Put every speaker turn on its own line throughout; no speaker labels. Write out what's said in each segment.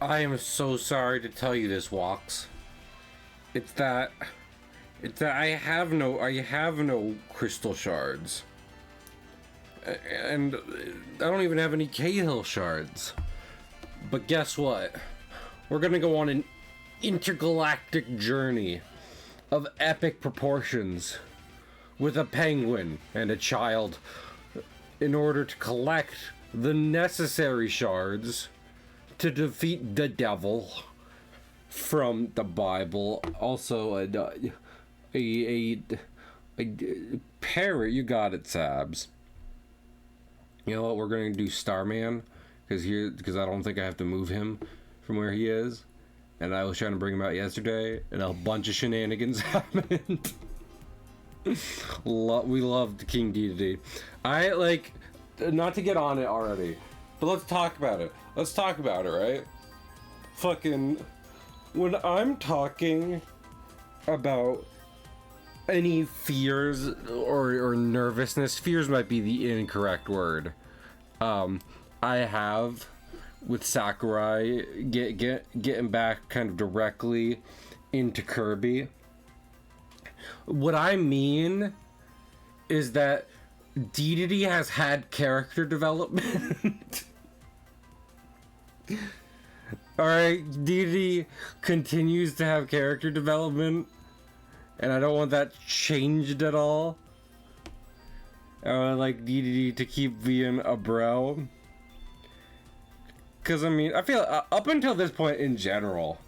I am so sorry to tell you this, Walks. It's that I have no crystal shards. And I don't even have any Cahill shards. But guess what? We're gonna go on an intergalactic journey of epic proportions with a penguin and a child in order to collect the necessary shards to defeat the devil from the Bible. Also, a parrot. You got it, Sabs. You know what? We're gonna do Starman because I don't think I have to move him from where he is. And I was trying to bring him out yesterday, and a bunch of shenanigans happened. We loved King Dedede. I like, not to get on it already, but let's talk about it. Let's talk about it, right? Fucking, when I'm talking about any fears or nervousness, fears might be the incorrect word. I have with Sakurai getting back kind of directly into Kirby. What I mean is that Dedede has had character development. Alright, Dedede continues to have character development, and I don't want that changed at all. I like Dedede to keep being a bro. Because, I mean, I feel up until this point in general,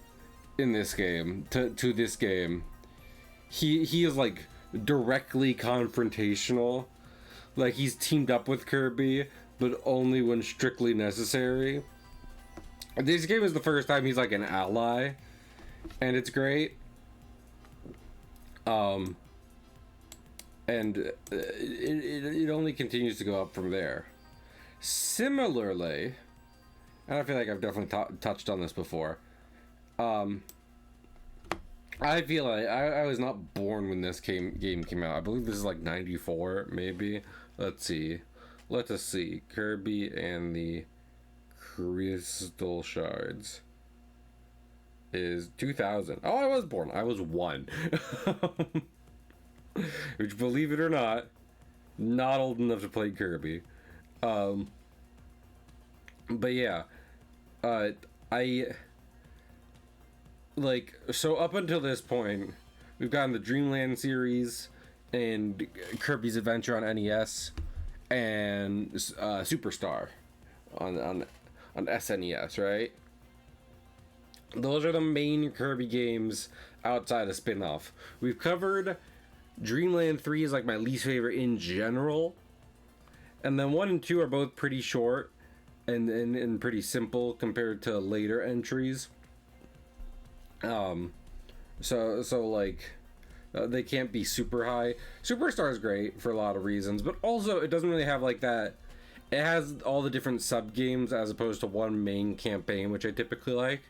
in this game, to this game, he is, like, directly confrontational. Like, he's teamed up with Kirby, but only when strictly necessary. This game is the first time he's, like, an ally, and it's great. And it only continues to go up from there. Similarly, and I feel like I've definitely touched on this before. I feel like I was not born when this game came out. I believe this is like 94, maybe. Let's see. Let us see. Kirby and the Crystal Shards is 2000. Oh, I was born. I was 1. Which, believe it or not old enough to play Kirby. But yeah. I like, so up until this point, we've gotten the Dreamland series and Kirby's Adventure on NES and Superstar on SNES, right? Those are the main Kirby games outside of spin-off. We've covered Dreamland 3 is like my least favorite in general, and then 1 and 2 are both pretty short and pretty simple compared to later entries. So like, they can't be super high. Superstar is great for a lot of reasons, but also it doesn't really have like that. It has all the different sub games as opposed to one main campaign, which I typically like.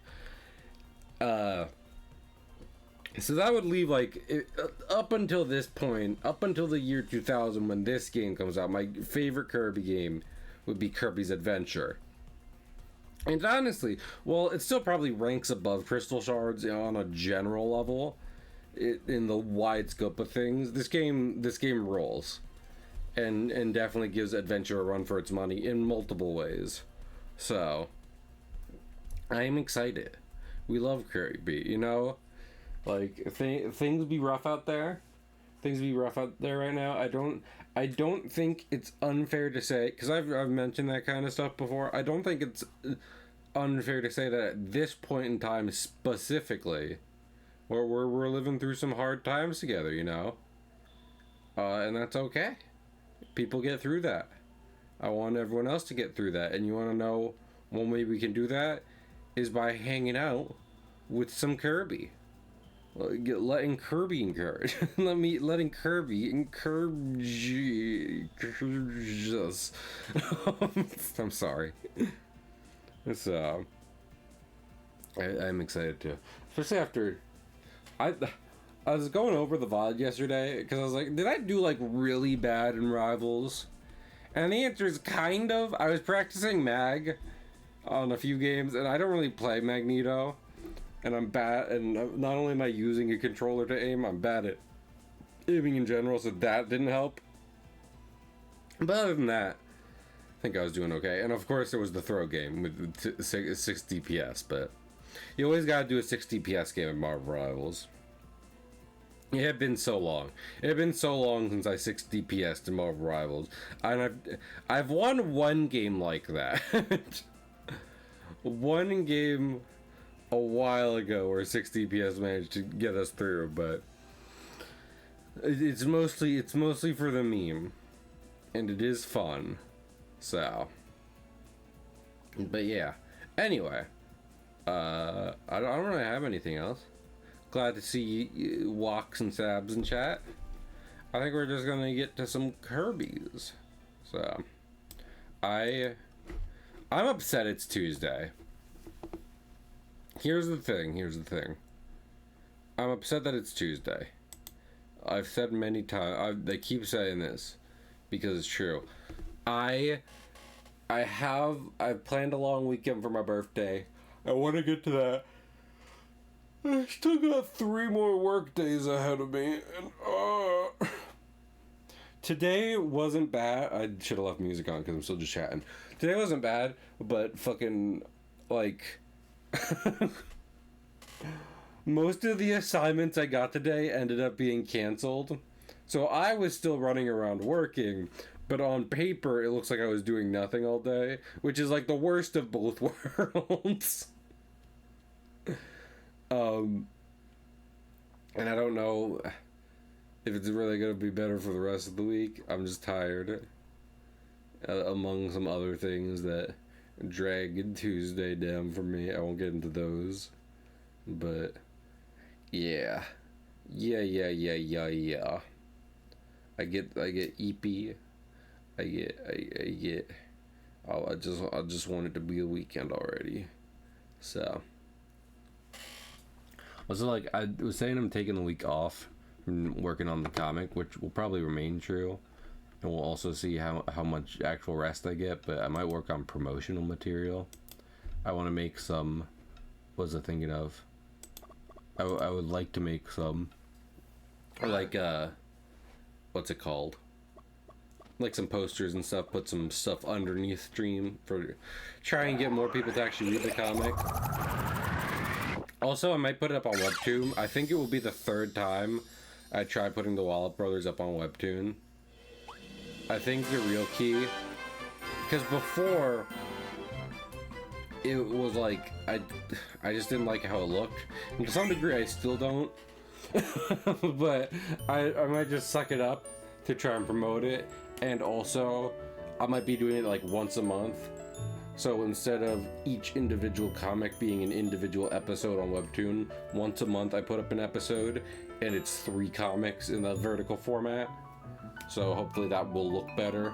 So that would leave like up until this point, up until the year 2000 when this game comes out, my favorite Kirby game would be Kirby's Adventure. And honestly, well, it still probably ranks above Crystal Shards on a general level, in the wide scope of things. This game rolls, and definitely gives Adventure a run for its money in multiple ways. So I am excited. We love Kirby, you know, like things be rough out there. Things be rough out there right now. I don't think it's unfair to say, because I've mentioned that kind of stuff before. I don't think it's unfair to say that at this point in time specifically, where we're living through some hard times together, you know, and that's okay. People get through that. I want everyone else to get through that, and you want to know one way we can do that is by hanging out with some Kirby. Letting Kirby encourage. letting Kirby encourage us. I'm sorry. It's I'm excited too, especially after I was going over the VOD yesterday because I was like, did I do like really bad in Rivals? And the answer is kind of. I was practicing Mag on a few games, and I don't really play Magneto, and I'm bad, and not only am I using a controller to aim, I'm bad at aiming in general, so that didn't help. But other than that, I think I was doing okay. And of course, there was the throw game with 6 DPS, but you always gotta do a 6 DPS game in Marvel Rivals. It had been so long. It had been so long since I 6 DPS in Marvel Rivals, and I've won one game like that. One game a while ago where 6 DPS managed to get us through, but it's mostly for the meme, and it is fun. So, but yeah. Anyway, I don't really have anything else. Glad to see Walks and Sabs in chat. I think we're just gonna get to some Kirby's. So, I'm upset it's Tuesday. Here's the thing. I'm upset that it's Tuesday. I've said many times, they keep saying this because it's true. I've planned a long weekend for my birthday. I want to get to that. I still got 3 more work days ahead of me, and today wasn't bad. I should have left music on because I'm still just chatting. Today wasn't bad, but fucking like most of the assignments I got today ended up being canceled. So I was still running around working, but on paper it looks like I was doing nothing all day, which is like the worst of both worlds. And I don't know if it's really gonna be better for the rest of the week. I'm just tired, among some other things that dragged Tuesday down for me. I won't get into those, but yeah. I get EP. I get. Oh, I just want it to be a weekend already. So. Also, like, I was saying, I'm taking the week off from working on the comic, which will probably remain true. And we'll also see how much actual rest I get, but I might work on promotional material. I want to make some... What was I thinking of? I would like to make some... Like, what's it called? Like some posters and stuff, put some stuff underneath stream for... Try and get more people to actually read the comic. Also, I might put it up on Webtoon. I think it will be the 3rd time I try putting the Wallop Brothers up on Webtoon. I think the real key... Because before, it was like, I just didn't like how it looked. And to some degree, I still don't. But I might just suck it up to try and promote it. And also, I might be doing it like once a month. So instead of each individual comic being an individual episode on Webtoon, once a month I put up an episode, and it's 3 comics in the vertical format. So hopefully that will look better.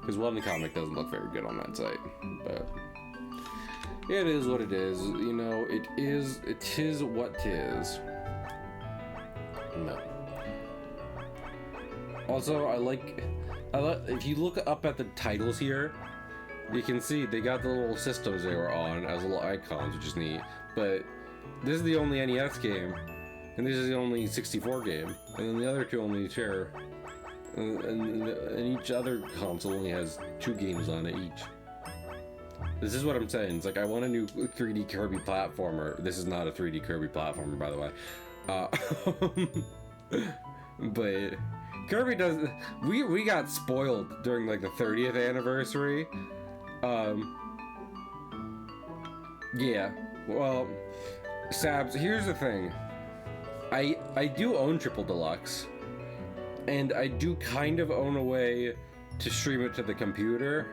Because one comic doesn't look very good on that site. But it is what it is. You know, it is what 'tis. No. Also, I like if you look up at the titles here, you can see they got the little systems they were on as little icons, which is neat. But this is the only NES game, and this is the only 64 game, and then the other 2 only share. And each other console only has 2 games on it each. This is what I'm saying. It's like I want a new 3D Kirby platformer. This is not a 3D Kirby platformer, by the way. But Kirby does. We got spoiled during like the 30th anniversary. Yeah, well, Sabs, here's the thing. I do own Triple Deluxe, and I do kind of own a way to stream it to the computer.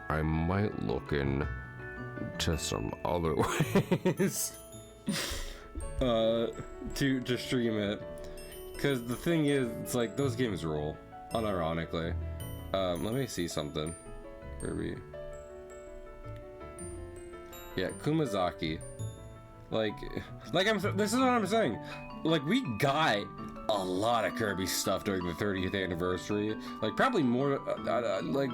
I might look into some other ways to stream it, because the thing is, it's like those games rule, unironically. Let me see something. Kirby. Yeah, Kumazaki. Like this is what I'm saying. Like, we got a lot of Kirby stuff during the 30th anniversary. Like, probably more, like,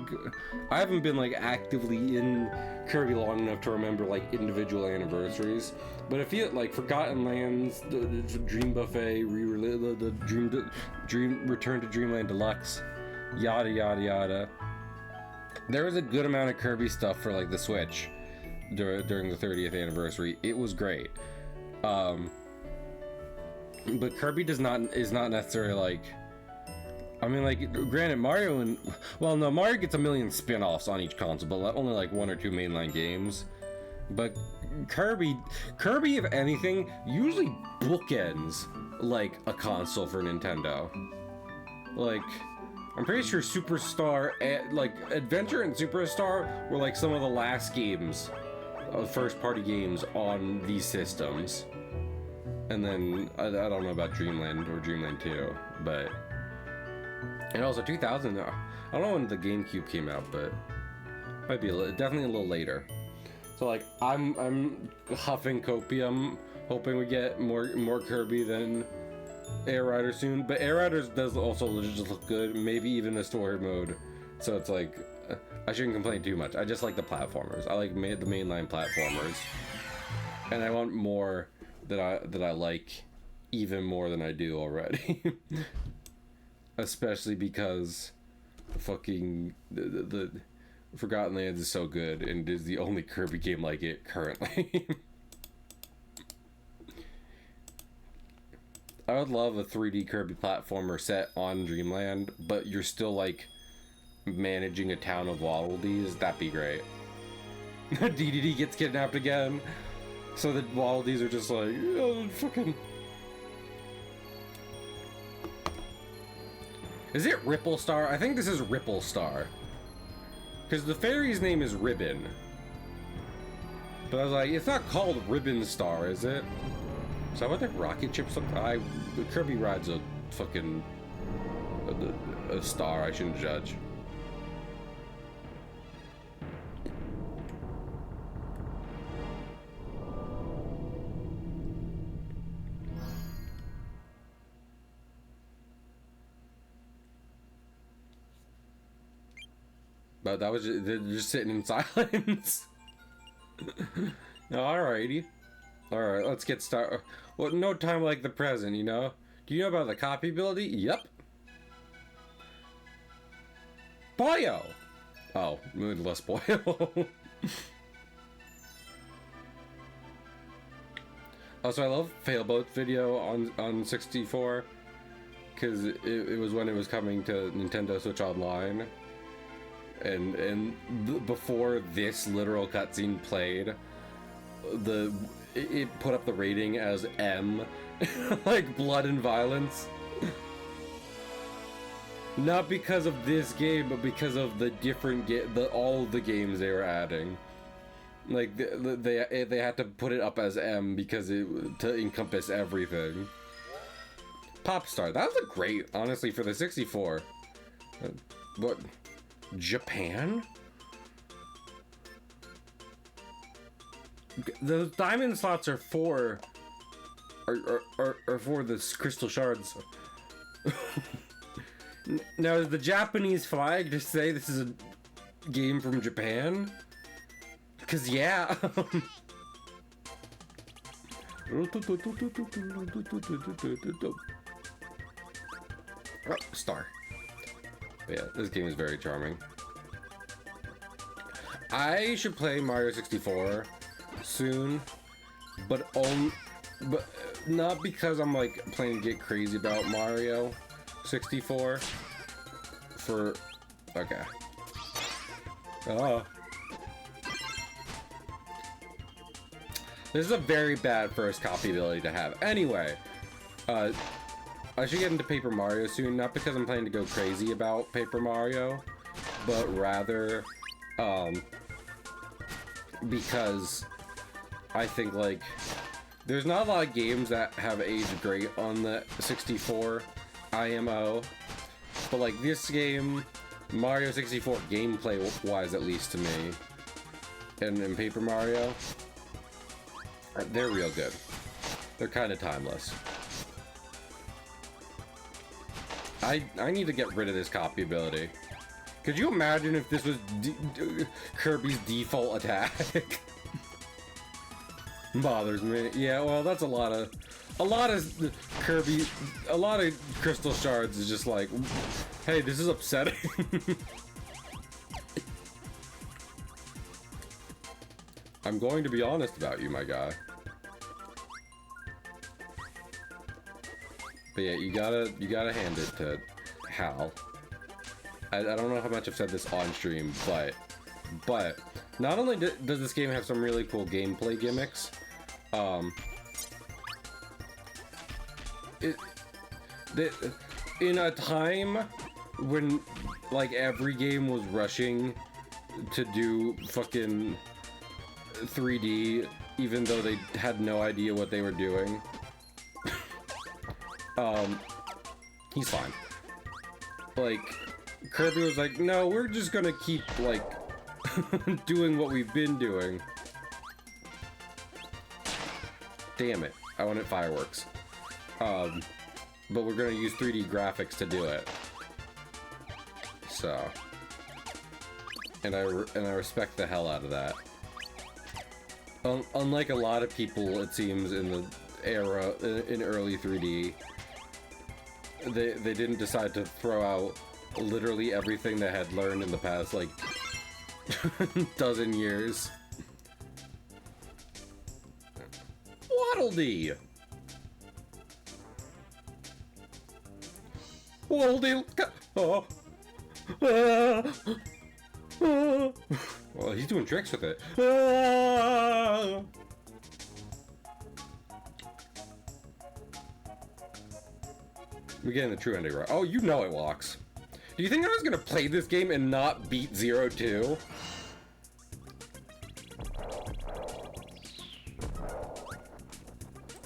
I haven't been, like, actively in Kirby long enough to remember, like, individual anniversaries. But I feel like Forgotten Lands, the Dream Buffet, the Dream Return to Dreamland Deluxe, yada yada yada. There was a good amount of Kirby stuff for, like, the Switch during the 30th anniversary. It was great. But Kirby is not necessarily like, I mean, like, granted, Mario and, well, no, Mario gets a million spin-offs on each console, but only like 1 or 2 mainline games. But Kirby, if anything, usually bookends like a console for Nintendo. Like, I'm pretty sure Superstar, like Adventure and Superstar were like some of the last games, first-party games on these systems. And then, I don't know about Dreamland or Dreamland 2, but... And also 2000, I don't know when the GameCube came out, but... Might be definitely a little later. So, like, I'm huffing copium, hoping we get more Kirby than Air Rider soon. But Air Riders does also just look good, maybe even the story mode. So it's like, I shouldn't complain too much. I just like the platformers. I like the mainline platformers. And I want more... that I like even more than I do already. Especially because fucking the Forgotten Lands is so good and is the only Kirby game like it currently. I would love a 3D Kirby platformer set on Dreamland, but you're still like managing a town of Waddle Dees. That'd be great. DDD gets kidnapped again. So the Waddle Dees are just like, oh, fucking... Is it Ripple Star? I think this is Ripple Star. Because the fairy's name is Ribbon. But I was like, it's not called Ribbon Star, is it? Is that what the rocket chips look like? Kirby rides a fucking... a star, I shouldn't judge. But that was just, they're just sitting in silence. Alrighty. Alright, let's get started. Well, no time like the present, you know? Do you know about the copy ability? Yep. Boyo! Oh, moodless Boyo. Also, I love Failboat's video on 64. Because it was when it was coming to Nintendo Switch Online. And before this literal cutscene played, it put up the rating as M, like blood and violence. Not because of this game, but because of the different all the games they were adding. Like they had to put it up as M because to encompass everything. Popstar, that was a great, honestly, for the 64. What? Japan? The diamond slots are for the crystal shards. Now, is the Japanese flag to say this is a game from Japan? Cause yeah. Oh, star. But yeah, this game is very charming. I should play Mario 64 soon, but not because I'm like planning to get crazy about Mario 64. Okay. Oh. This is a very bad first copy ability to have. Anyway, I should get into Paper Mario soon, not because I'm planning to go crazy about Paper Mario, but rather, because I think, like, there's not a lot of games that have aged great on the 64 IMO, but, like, this game, Mario 64 gameplay-wise, at least to me, and Paper Mario, they're real good. They're kind of timeless. I need to get rid of this copy ability. Could you imagine if this was Kirby's default attack? Bothers me. Yeah, well, that's a lot of Kirby, a lot of Crystal Shards is just like, hey, this is upsetting. I'm going to be honest about you, my guy. But yeah, you gotta hand it to Hal. I don't know how much I've said this on stream, but not only does this game have some really cool gameplay gimmicks, in a time when like every game was rushing to do fucking 3D, even though they had no idea what they were doing. He's fine. Like, Kirby was like, no, we're just gonna keep, like, doing what we've been doing. Damn it. I wanted fireworks. But we're gonna use 3D graphics to do it. So. And I respect the hell out of that. Unlike a lot of people, it seems, in the era, in early 3D, they didn't decide to throw out literally everything they had learned in the past, like, dozen years. Waddle Dee! Waddle Dee! Oh! Well, he's doing tricks with it. We're getting the true ending right. Oh, you know it walks. Do you think I was gonna play this game and not beat 0-2?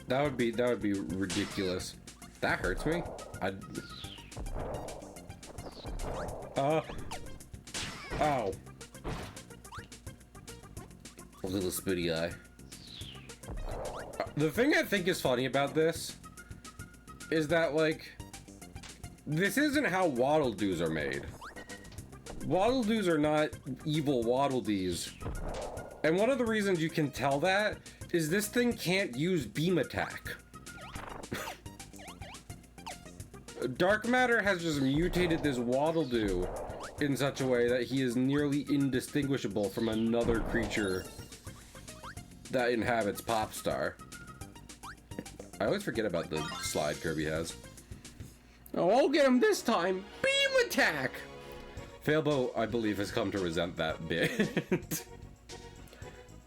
That would be ridiculous. That hurts me. Ow. A little spooty eye. The thing I think is funny about this is that, like, this isn't how Waddle Doos are made. Waddle Doos are not evil Waddle Dees. And one of the reasons you can tell that is this thing can't use beam attack. Dark Matter has just mutated this Waddle Doo in such a way that he is nearly indistinguishable from another creature that inhabits Popstar. I always forget about the slide Kirby has. Oh, I'll get him this time! Beam attack! Failbow, I believe, has come to resent that bit.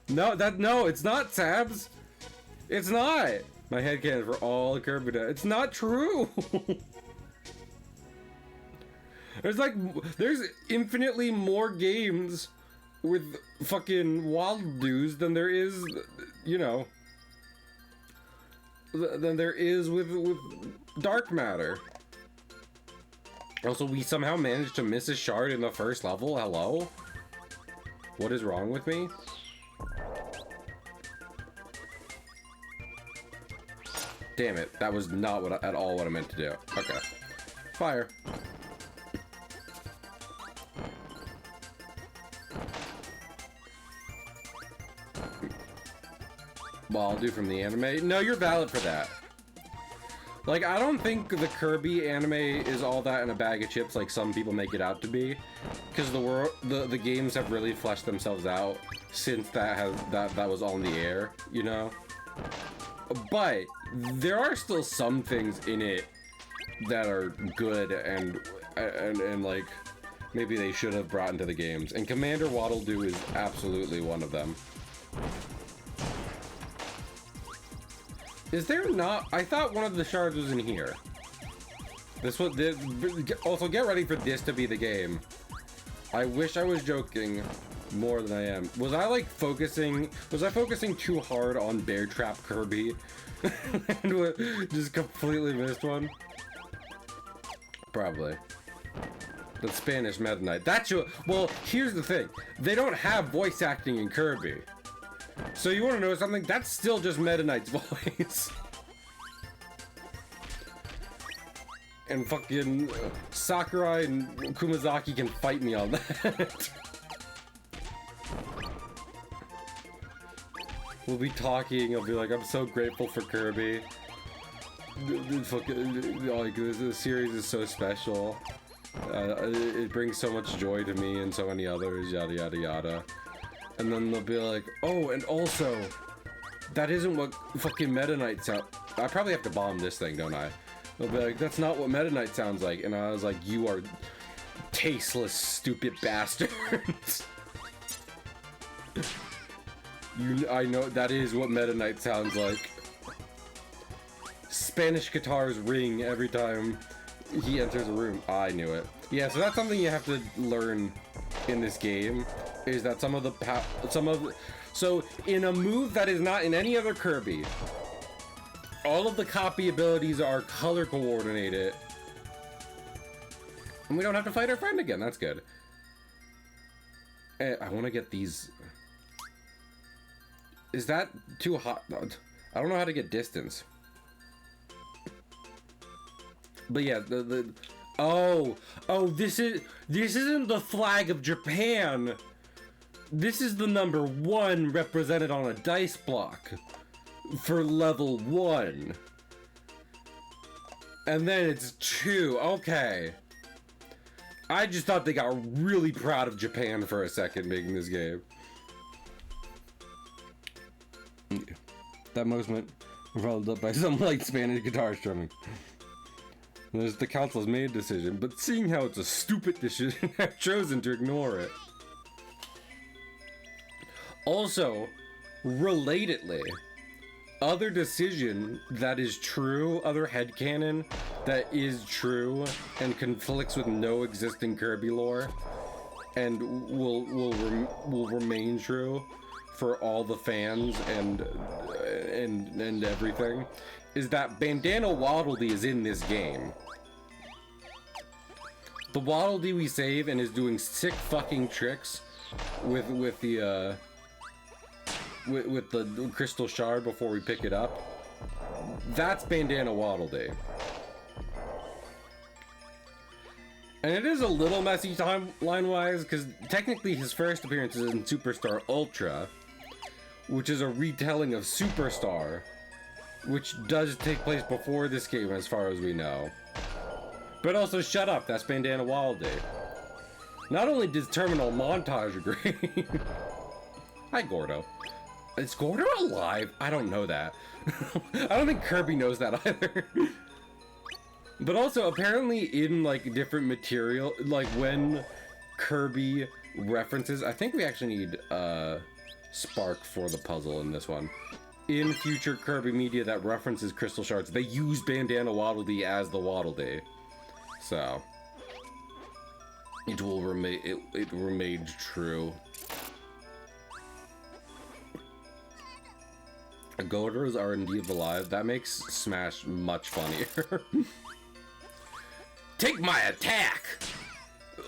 No, it's not, Sabs! It's not! My headcanon for all Kirby. It's not true! There's infinitely more games with fucking Waddle Doos than there is, you know, than there is with Dark Matter. Also, we somehow managed to miss a shard in the first level. Hello? What is wrong with me? Damn it, that was not at all what I meant to do. Okay. Fire. Well, I'll do from the anime. No, you're valid for that. Like, I don't think the Kirby anime is all that in a bag of chips like some people make it out to be, because the games have really fleshed themselves out since that was on the air, you know. But there are still some things in it that are good and like maybe they should have brought into the games, and Commander Waddle Doo is absolutely one of them. Is there not? I thought one of the shards was in here. Also, get ready for this to be the game. I wish I was joking more than I am. Was I focusing too hard on Bear Trap Kirby? And just completely missed one? Probably. The Spanish Meta Knight. Well, here's the thing. They don't have voice acting in Kirby. So you want to know something? That's still just Meta Knight's voice. and fucking Sakurai and Kumazaki can fight me on that. We'll be talking, I'll be like, I'm so grateful for Kirby. Like, this series is so special. It brings so much joy to me and so many others, yada yada yada. And then they'll be like, oh, and also, that isn't what fucking Meta Knight sound. I probably have to bomb this thing, don't I? They'll be like, that's not what Meta Knight sounds like. And I was like, you are tasteless, stupid bastards. I know that is what Meta Knight sounds like. Spanish guitars ring every time he enters a room. I knew it. Yeah, so that's something you have to learn in this game, is that so in a move that is not in any other Kirby, all of the copy abilities are color coordinated. And we don't have to fight our friend again, that's good. I want to get these. Is that too hot? I don't know how to get distance. But yeah, oh, this isn't the flag of Japan. This is the number 1 represented on a dice block for level 1. And then it's 2. Okay. I just thought they got really proud of Japan for a second making this game. That movement followed up by some light Spanish guitar strumming. There's the council's made a decision, but seeing how it's a stupid decision, I've chosen to ignore it. Also, relatedly, other decision that is true, other headcanon that is true and conflicts with no existing Kirby lore and will remain true for all the fans and everything, is that Bandana Waddle Dee is in this game. The Waddle Dee we save and is doing sick fucking tricks with the crystal shard before we pick it up. That's Bandana Waddle Dee. And it is a little messy timeline-wise, because technically his first appearance is in Superstar Ultra, which is a retelling of Superstar, which does take place before this game as far as we know. But also, shut up, that's Bandana Waddle Dee. Not only does Terminal Montage agree... Hi, Gordo. Is Gordo alive? I don't know that. I don't think Kirby knows that either. But also, apparently in, like, different material, like, when Kirby references... I think we actually need, Spark for the puzzle in this one. In future Kirby media that references Crystal Shards, they use Bandana Waddle Dee as the Waddle Dee. So... it will remain... It remained true. Goaters are indeed alive. That makes Smash much funnier. Take my attack!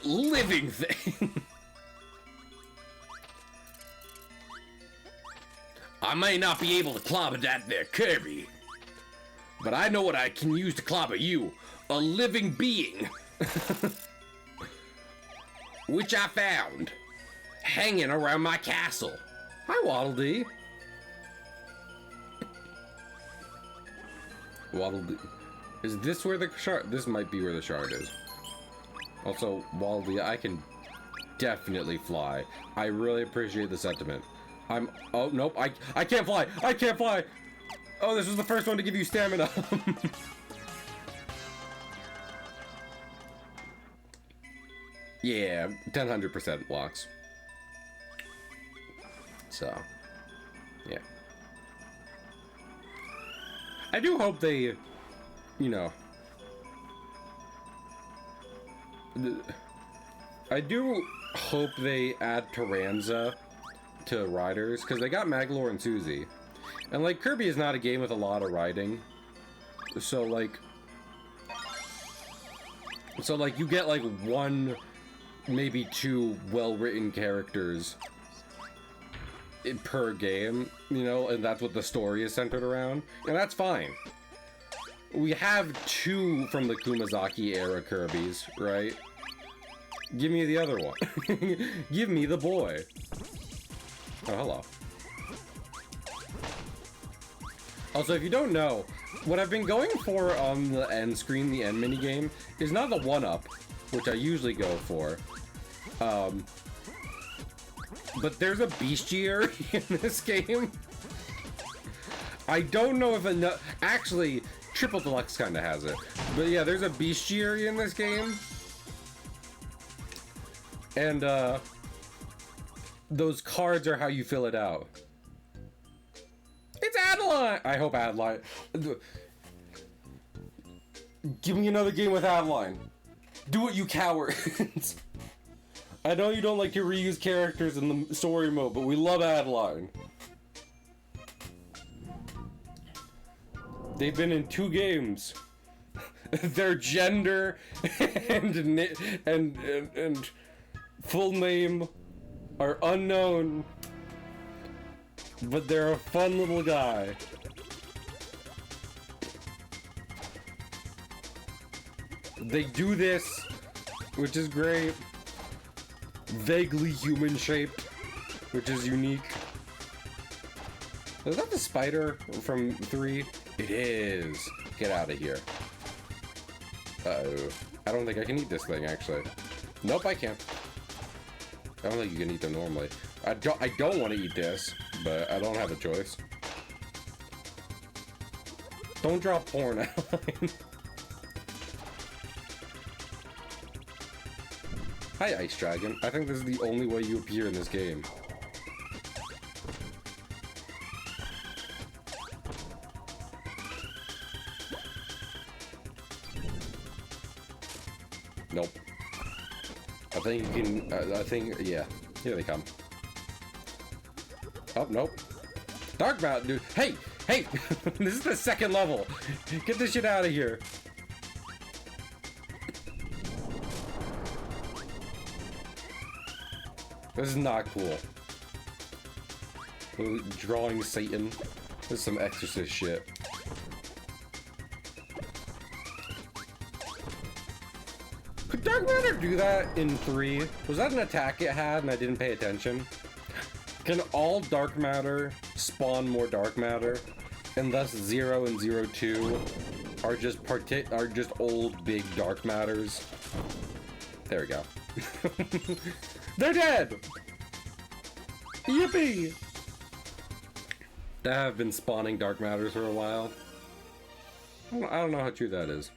Living thing! I may not be able to clobber that there Kirby, but I know what I can use to clobber you. A living being. Which I found hanging around my castle. Hi, Waddle Dee. Waddle Dee. Is this where the shard? This might be where the shard is. Also, Waddle Dee, I can definitely fly. I really appreciate the sentiment. Oh, nope, I can't fly! I can't fly! Oh, this was the first one to give you stamina. Yeah, 100% blocks. So, yeah. I do hope they, you know... I do hope they add Taranza to riders, because they got Maglor and Susie. And, like, Kirby is not a game with a lot of riding. So, like... you get, like, 1, maybe 2 well-written characters per game, you know, and that's what the story is centered around. And that's fine. we have 2 from the Kumazaki era Kirbys, right? Give me the other one. Give me the boy. Oh, hello. Also, if you don't know, what I've been going for on the end screen, the end minigame, is not the 1-up, which I usually go for. But there's a bestiary in this game. I don't know if enough... Actually, Triple Deluxe kind of has it. But yeah, there's a bestiary in this game. And, those cards are how you fill it out. It's Adeline! I hope Adeline... Give me another game with Adeline. Do it, you cowards. I know you don't like to reuse characters in the story mode, but we love Adeline. They've been in 2 games. Their gender and full name are unknown, but they're a fun little guy. They do this, which is great. Vaguely human shaped, which is unique. Is that the spider from 3? It is. Get out of here. Uh-oh. I don't think I can eat this thing, actually. Nope, I can't. I don't think you can eat them normally. I don't want to eat this, but I don't have a choice. Don't drop porn out. Hi, Ice Dragon. I think this is the only way you appear in this game. Nope. I think you can, I think, yeah. Here they come. Oh, nope. Dark Mountain, dude. Hey! Hey! This is the 2nd level. Get this shit out of here. This is not cool. Drawing Satan. This is some Exorcist shit. Could Dark Matter do that in 3? Was that an attack it had and I didn't pay attention? Can all Dark Matter spawn more Dark Matter? And thus 0 and 02 are just old big Dark Matters? There we go. They're dead! Yippee! They have been spawning Dark Matters for a while. I don't know how true that is.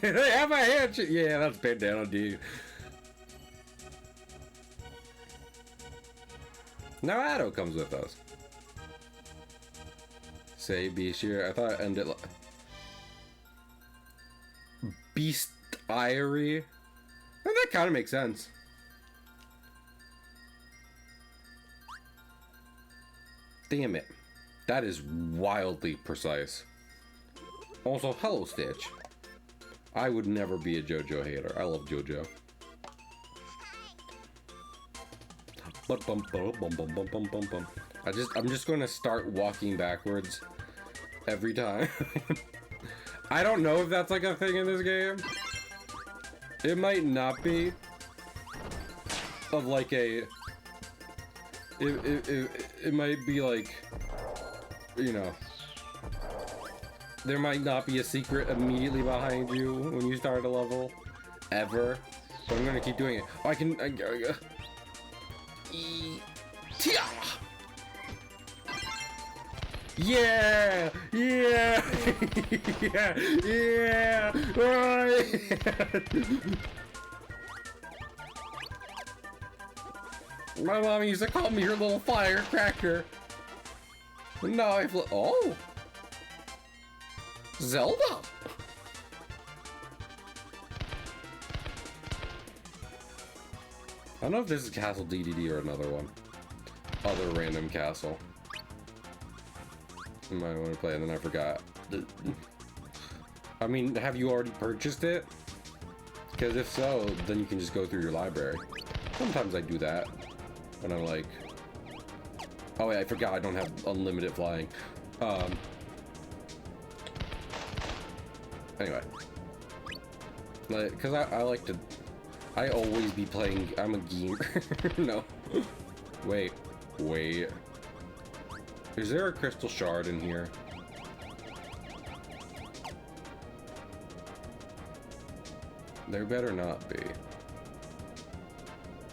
They have a handshake! Yeah, that's Bandana D. Now Addo comes with us. Say Beashier. I thought I ended like... Beastiery. Well, that kind of makes sense. Damn it. That is wildly precise. Also, hello, Stitch. I would never be a JoJo hater. I love JoJo. I'm just going to start walking backwards every time. I don't know if that's like a thing in this game. It might not be. Of like a... It might be like... You know... There might not be a secret immediately behind you when you start a level. Ever. But I'm gonna keep doing it. Oh, I can... Yeah! Yeah! Yeah! Yeah! Oh, yeah! My mom used to call me her little firecracker. No, I feel... Oh! Zelda! I don't know if this is Castle DDD or another one. Other random castle. I might want to play, and then I forgot. I mean, have you already purchased it? Because if so, then you can just go through your library. Sometimes I do that when I'm like, Oh yeah, I forgot I don't have unlimited flying. Anyway. Because I like to... I always be playing... I'm a gamer. No. Wait. Is there a crystal shard in here? There better not be.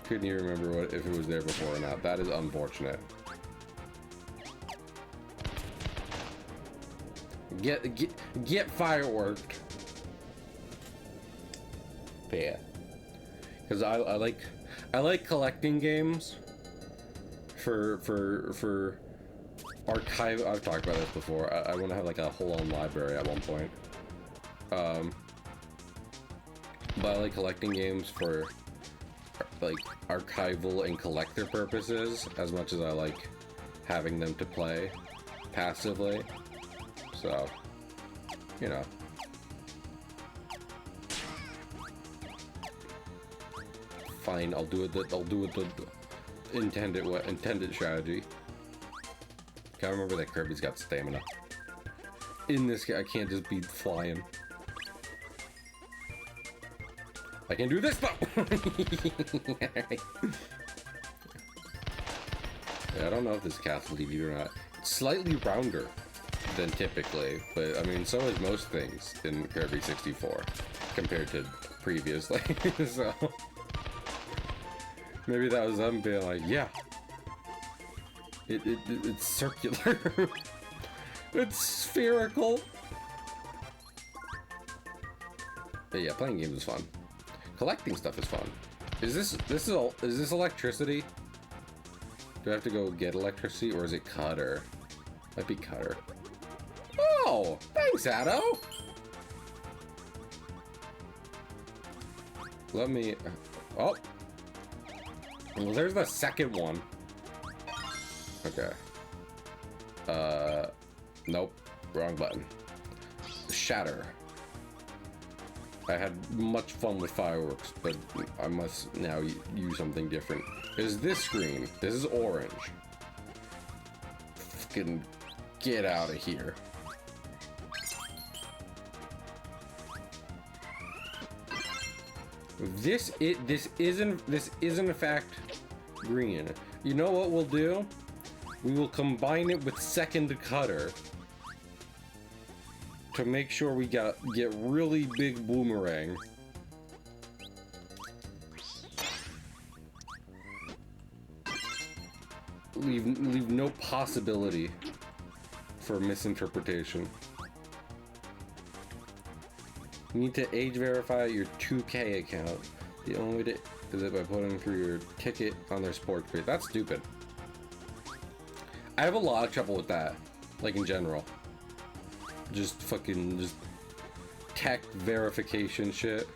Couldn't even remember if it was there before or not. That is unfortunate. Get fireworked. Yeah. Because I like collecting games for archive. I've talked about this before. I want to have like a whole own library at one point. But I like collecting games for like archival and collector purposes as much as I like having them to play passively. So, you know. Fine, I'll do it the intended strategy. Gotta remember that Kirby's got stamina. In this game, I can't just be flying. I can do this though! Yeah, I don't know if this castle TV or not. It's slightly rounder than typically, but I mean, so is most things in Kirby 64 compared to previously. So maybe that was them being like, yeah, it's circular. It's spherical. But yeah, playing games is fun. Collecting stuff is fun. Is this electricity? Do I have to go get electricity, or is it Cutter? Might be Cutter. Oh, thanks, Addo. Let me. Oh, well, there's the second one. Okay. Nope, wrong button. Shatter. I had much fun with fireworks, but I must now use something different. Is this screen? This is orange. Fucking get out of here. This isn't in fact green. You know what we'll do? We will combine it with second Cutter to make sure we get really big boomerang. Leave no possibility for misinterpretation. You need to age verify your 2K account. The only way to is it by putting through your ticket on their sports page. That's stupid. I have a lot of trouble with that, like in general. Just tech verification shit.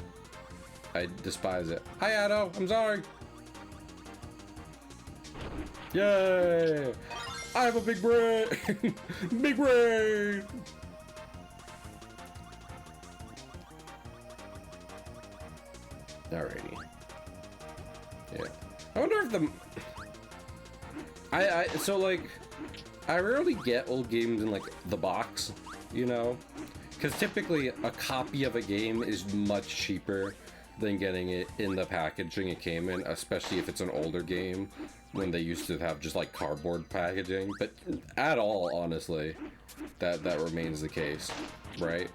I despise it. Hi, Addo. I'm sorry. Yay! I have a big brain. Big brain. Alrighty. Yeah. I wonder if the so like I rarely get old games in like the box, you know, because typically a copy of a game is much cheaper than getting it in the packaging it came in, especially if it's an older game when they used to have just like cardboard packaging. But at all, honestly, that remains the case, right?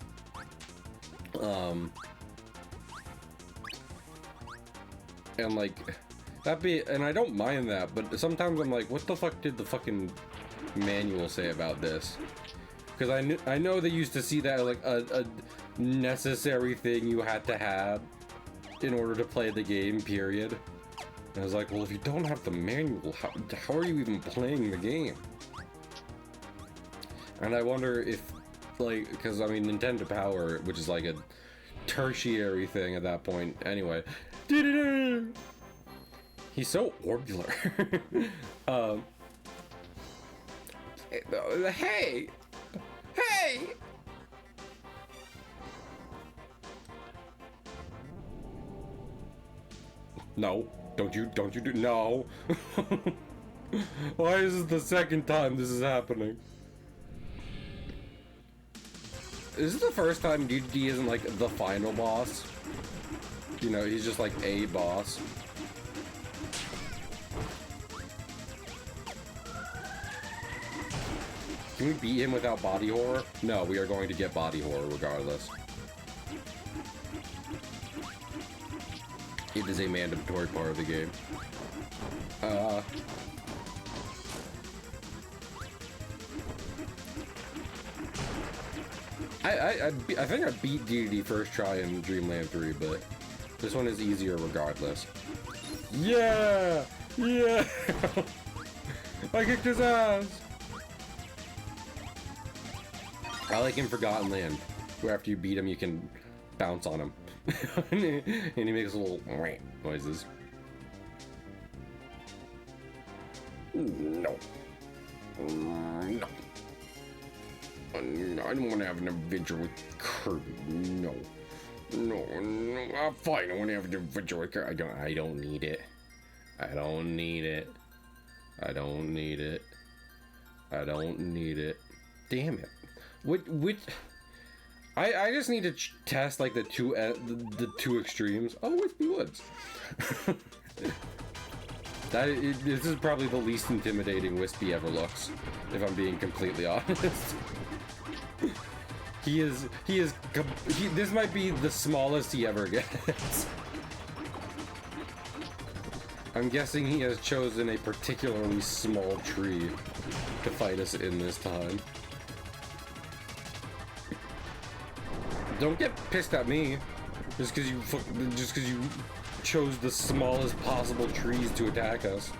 And like and I don't mind that, but sometimes I'm like, what the fuck did the fucking manual say about this? Because I know they used to see that as like a necessary thing you had to have in order to play the game, period. And I was like, well, if you don't have the manual, how are you even playing the game? And I wonder if, like, because I mean, Nintendo Power, which is like a tertiary thing at that point, anyway. He's so orbular. Hey! Hey! No, don't you do no. Why is this the second time this is happening? Is this the first time DDD isn't like the final boss? You know, he's just like a boss. Can we beat him without body horror? No, we are going to get body horror regardless. It is a mandatory part of the game. I think I beat DDD first try in Dreamland 3, but this one is easier regardless. Yeah! Yeah! I kicked his ass! I like in Forgotten Land, where after you beat him, you can bounce on him. And he makes little noises. No. No. I don't want to have an adventure with Kirby. No. No. Fine, I want to have an adventure with Kirby. I don't need it. I don't need it. I don't need it. I don't need it. Damn it. Which I just need to test like the two extremes. Oh, Wispy Woods. This is probably the least intimidating Wispy ever looks, if I'm being completely honest. This might be the smallest he ever gets. I'm guessing he has chosen a particularly small tree to fight us in this time. Don't get pissed at me just because you chose the smallest possible trees to attack us.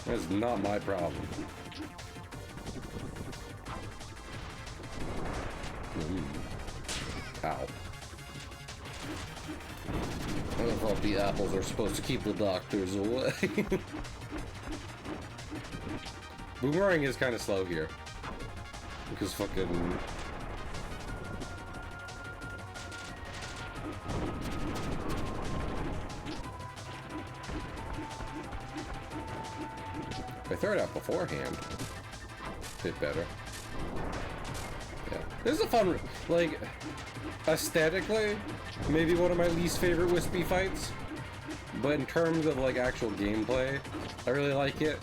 That's not my problem. Ow. I thought the apples are supposed to keep the doctors away. Boomerang is kind of slow here. Because fucking... If I throw it out beforehand, a bit better. Yeah. This is a fun, like, aesthetically, maybe one of my least favorite Wispy fights. But in terms of, like, actual gameplay, I really like it.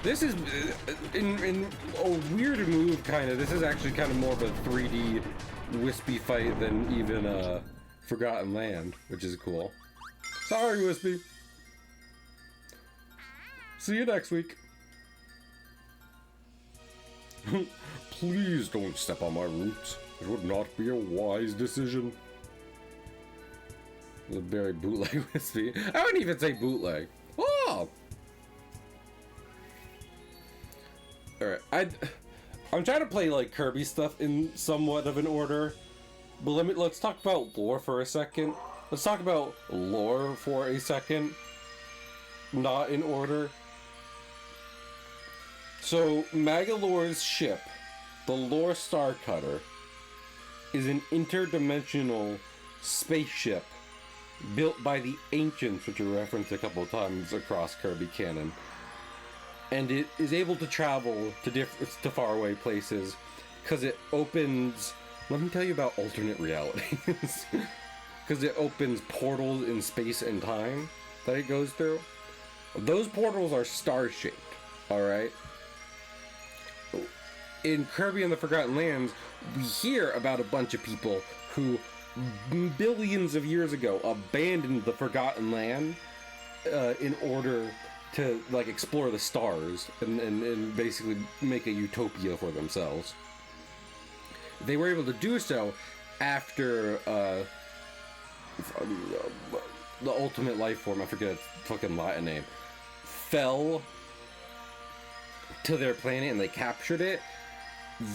This is, in a weird move, kind of, this is actually kind of more of a 3D Wispy fight than even, Forgotten Land, which is cool. Sorry, Wispy. See you next week. Please don't step on my roots. It would not be a wise decision. The very bootleg Wispy. I wouldn't even say bootleg. Oh! Alright, I'm trying to play like Kirby stuff in somewhat of an order. But let's talk about lore for a second. Let's talk about lore for a second. Not in order. So, Magalore's ship, the Lore Star Cutter, is an interdimensional spaceship built by the Ancients, which are referenced a couple of times across Kirby canon. And it is able to travel to faraway places because it opens... Let me tell you about alternate realities. Because it opens portals in space and time that it goes through. Those portals are star-shaped, alright? In Kirby and the Forgotten Lands, we hear about a bunch of people who, billions of years ago, abandoned the Forgotten Land in order to, like, explore the stars and basically make a utopia for themselves. They were able to do so after the ultimate life form, I forget its fucking Latin name, fell to their planet and they captured it.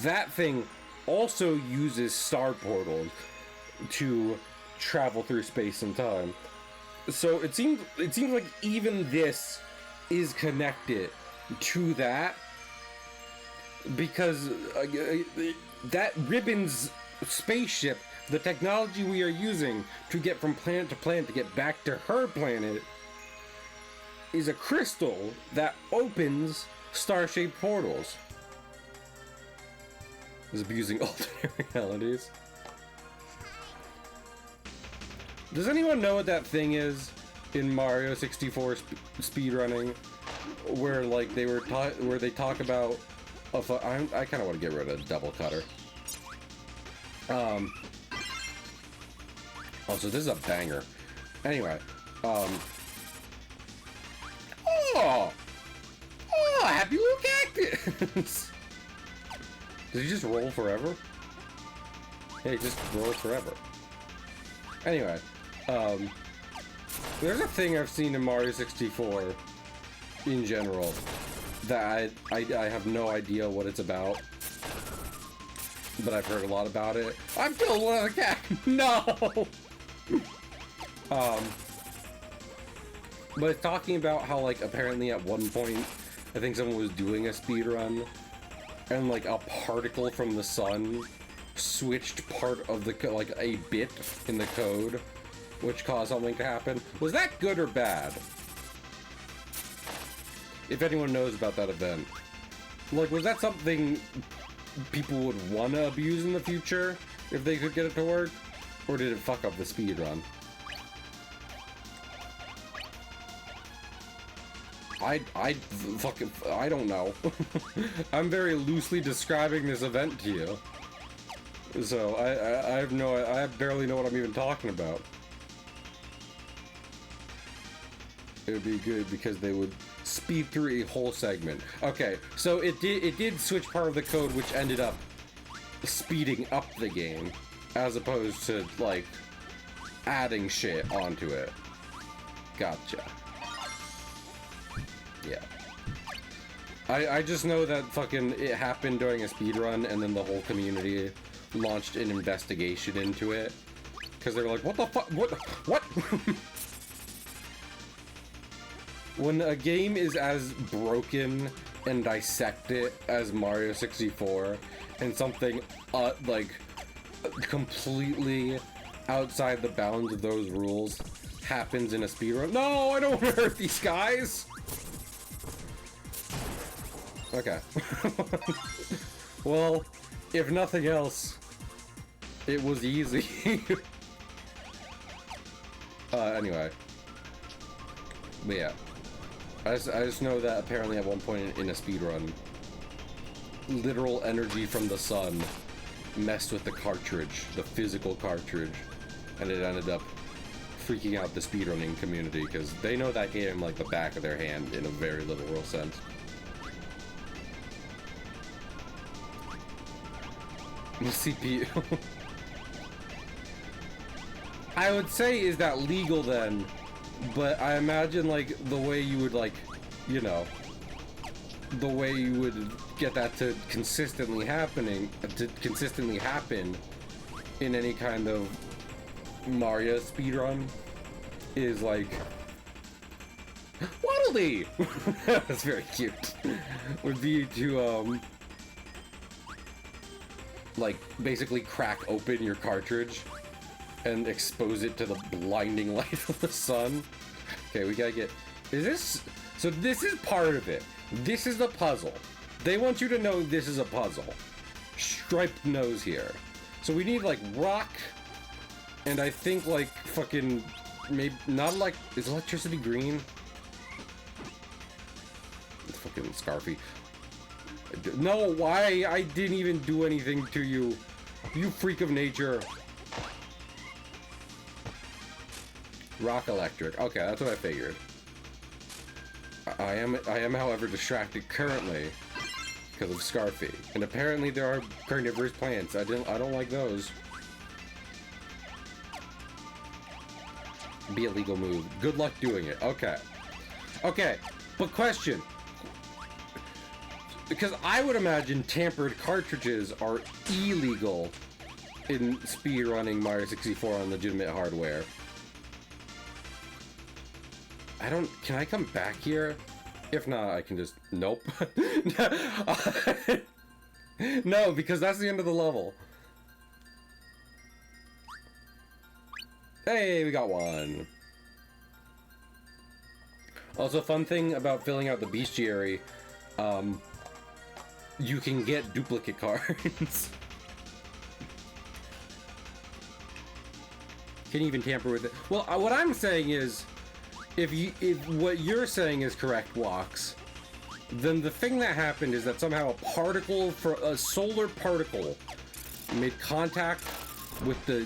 That thing also uses star portals to travel through space and time. So it seems like even this is connected to that, because that Ribbon's spaceship The technology we are using to get from planet to planet to get back to her planet is a crystal that opens star-shaped portals. Is abusing alternate realities. Does anyone know what that thing is in Mario 64 speedrunning, where like they were where they talk about I kind of want to get rid of double cutter. Also, this is a banger. Anyway, oh, happy little cactus. Does he just roll forever? Yeah, he just rolls forever. Anyway, there's a thing I've seen in Mario 64 in general that I have no idea what it's about, but I've heard a lot about it. I've killed one of the cat. No. But it's talking about how, like, apparently at one point, I think someone was doing a speed run, and like a particle from the sun switched part of the like a bit in the code, which caused something to happen. Was that good or bad? If anyone knows about that event, like, was that something people would want to abuse in the future if they could get it to work, or did it fuck up the speed run? I don't know. I'm very loosely describing this event to you, so I barely know what I'm even talking about. It would be good because they would speed through a whole segment. Okay, so it did switch part of the code, which ended up speeding up the game, as opposed to like adding shit onto it. Gotcha. Yeah. I just know that fucking it happened during a speedrun, and then the whole community launched an investigation into it. Because they were like, what the fuck? What? When a game is as broken and dissected as Mario 64, and something, like, completely outside the bounds of those rules happens in a speedrun. No, I don't want to hurt these guys! Okay. Well, if nothing else, it was easy. Anyway. But yeah. I just know that apparently at one point in a speedrun, literal energy from the sun messed with the cartridge, the physical cartridge, and it ended up freaking out the speedrunning community, because they know that game like the back of their hand in a very literal sense. The CPU. I would say, is that legal then? But I imagine, like, the way you would, like, you know, the way you would get that to consistently happen in any kind of Mario speedrun is, like, Waddle Dee! That's very cute. Would be to, like, basically crack open your cartridge and expose it to the blinding light of the sun. Okay, we gotta get... Is this... So this is part of it. This is the puzzle. They want you to know this is a puzzle. Striped nose here. So we need, like, rock, and I think, like, fucking... Maybe... Not, like... Is electricity green? It's fucking Scarfy. No, why? I didn't even do anything to you. You freak of nature. Rock electric. Okay, that's what I figured. I am, however, distracted currently because of Scarfy, and apparently there are carnivorous plants. I don't like those. Be a legal move. Good luck doing it. Okay. Okay, but question. Because I would imagine tampered cartridges are illegal in speedrunning Mario 64 on legitimate hardware. Can I come back here? If not, I can just, nope. No, because that's the end of the level. Hey, we got one. Also, fun thing about filling out the bestiary, you can get duplicate cards. Can even tamper with it. Well, what I'm saying is, if what you're saying is correct, Walks, then the thing that happened is that somehow a solar particle made contact with the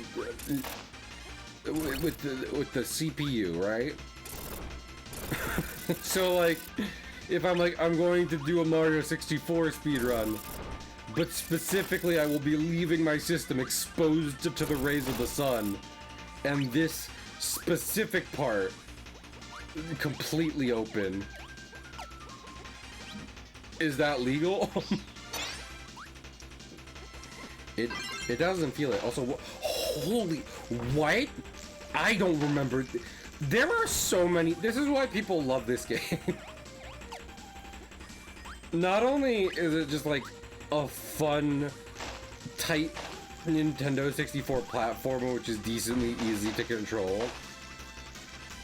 CPU, right? So like, if I'm going to do a Mario 64 speedrun, but specifically I will be leaving my system exposed to the rays of the sun, and this specific part completely open. Is that legal? It doesn't feel it. Also, holy, what? I don't remember. There are so many. This is why people love this game. Not only is it just like a fun, tight Nintendo 64 platformer, which is decently easy to control,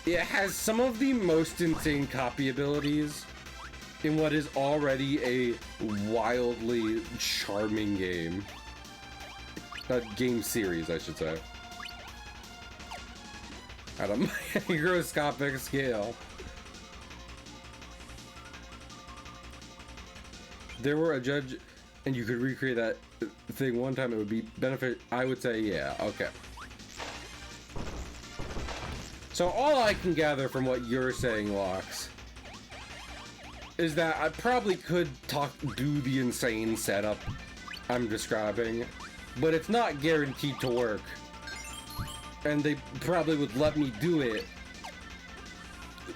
it has some of the most insane copy abilities in what is already a wildly charming game. Game series, I should say. At a microscopic scale. There were a judge, and you could recreate that thing one time, it would be benefit. I would say, yeah, okay. So all I can gather from what you're saying, Lox, is that I probably could do the insane setup I'm describing, but it's not guaranteed to work. And they probably would let me do it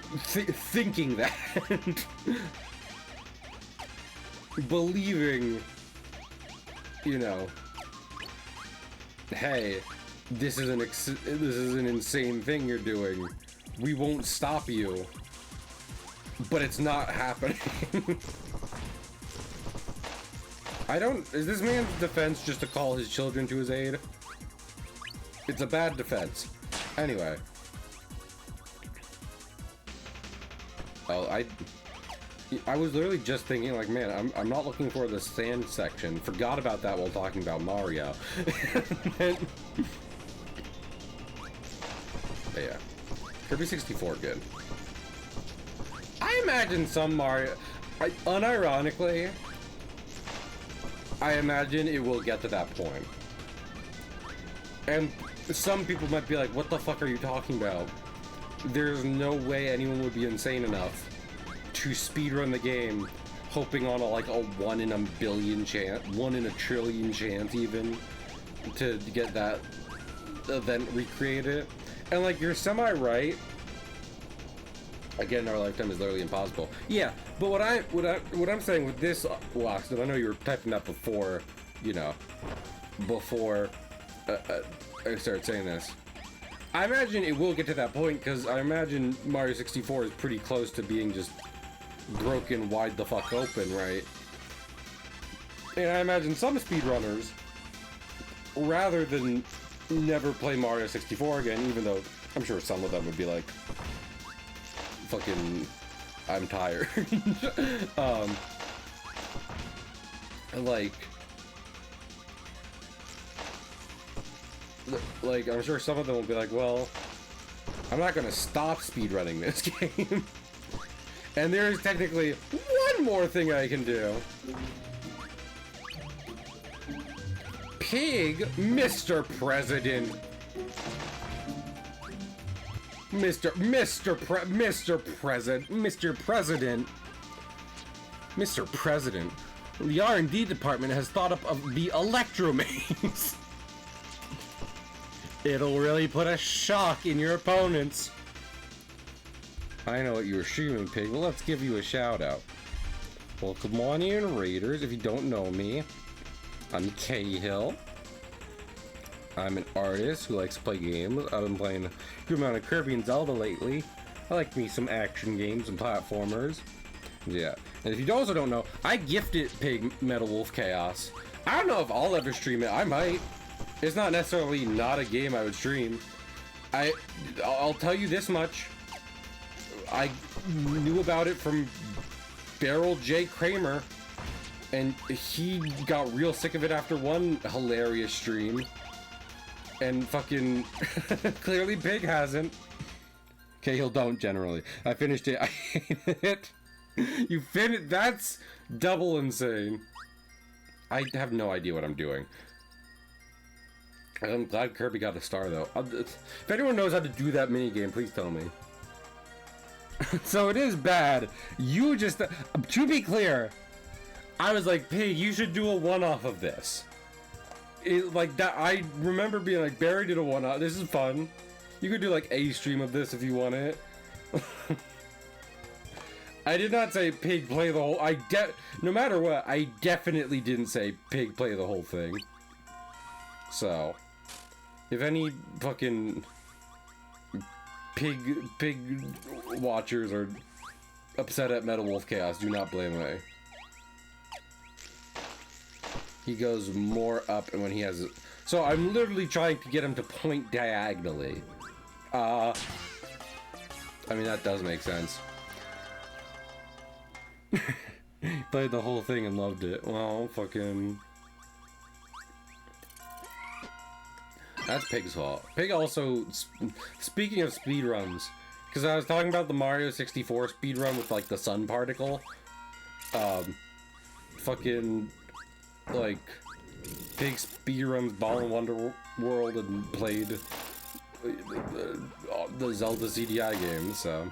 thinking that. Believing, you know, hey, this is an insane thing you're doing. We won't stop you. But it's not happening. Is this man's defense just to call his children to his aid? It's a bad defense. Anyway. Oh, I was literally just thinking, like, man, I'm not looking for the sand section. Forgot about that while talking about Mario. But yeah. Kirby 64, good. I imagine some Mario... unironically, I imagine it will get to that point. And some people might be like, what the fuck are you talking about? There's no way anyone would be insane enough to speedrun the game hoping on a 1 in a billion chance, 1 in a trillion chance even, to get that event recreated. And like, you're semi-right. Again, our lifetime is literally impossible. Yeah, but what I'm saying with this, Lox, and I know you were typing that before, you know, before I started saying this. I imagine it will get to that point, because I imagine Mario 64 is pretty close to being just broken wide the fuck open, right? And I imagine some speedrunners, rather than never play Mario 64 again, even though I'm sure some of them would be like, fucking, I'm tired. Like, I'm sure some of them will be like, well, I'm not gonna stop speedrunning this game. And there's technically one more thing I can do. Pig, Mr. President. Mr. President, the R&D department has thought up of the electromaze. It'll really put a shock in your opponents. I know what you were streaming, Pig. Well, let's give you a shout out. Well, come on in, Raiders. If you don't know me, I'm Cahill. I'm an artist who likes to play games. I've been playing a good amount of Kirby and Zelda lately. I like me some action games and platformers. Yeah. And if you also don't know, I gifted Pig Metal Wolf Chaos. I don't know if I'll ever stream it. I might. It's not necessarily not a game I would stream. I'll tell you this much. I knew about it from Beryl J. Kramer, and he got real sick of it after one hilarious stream. And fucking clearly Pig hasn't. Cahill don't generally. I finished it. I hated it. You finished. That's double insane. I have no idea what I'm doing. I'm glad Kirby got a star though. If anyone knows how to do that minigame, please tell me. So it is bad. You just, to be clear, I was like, Pig, you should do a one-off of this. Like that, I remember being like, Barry did a one-off. This is fun. You could do like a stream of this if you want it. I did not say Pig play the whole. No matter what, I definitely didn't say Pig play the whole thing. So, if any fucking pig watchers are upset at Metal Wolf Chaos, do not blame me. He goes more up, and when he has... So I'm literally trying to get him to point diagonally. I mean, that does make sense. Played the whole thing and loved it. Well, fucking... That's Pig's fault. Pig also... Speaking of speedruns, because I was talking about the Mario 64 speedrun with, like, the sun particle. Fucking... Like, Pig speedruns Ball and Wonder World and played the Zelda CDI games, so...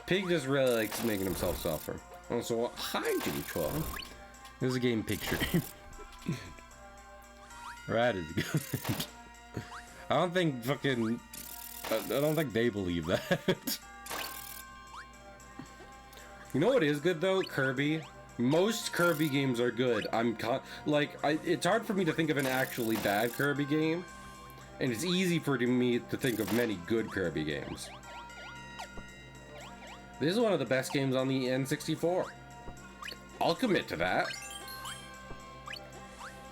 Pig just really likes making himself suffer. Also, hi, Jimmy12. There's a game picture. Rat is good. I don't think fucking... I don't think they believe that. You know what is good, though? Kirby. Most Kirby games are good. It's hard for me to think of an actually bad Kirby game, and it's easy for me to think of many good Kirby games. This is one of the best games on the N64. I'll commit to that.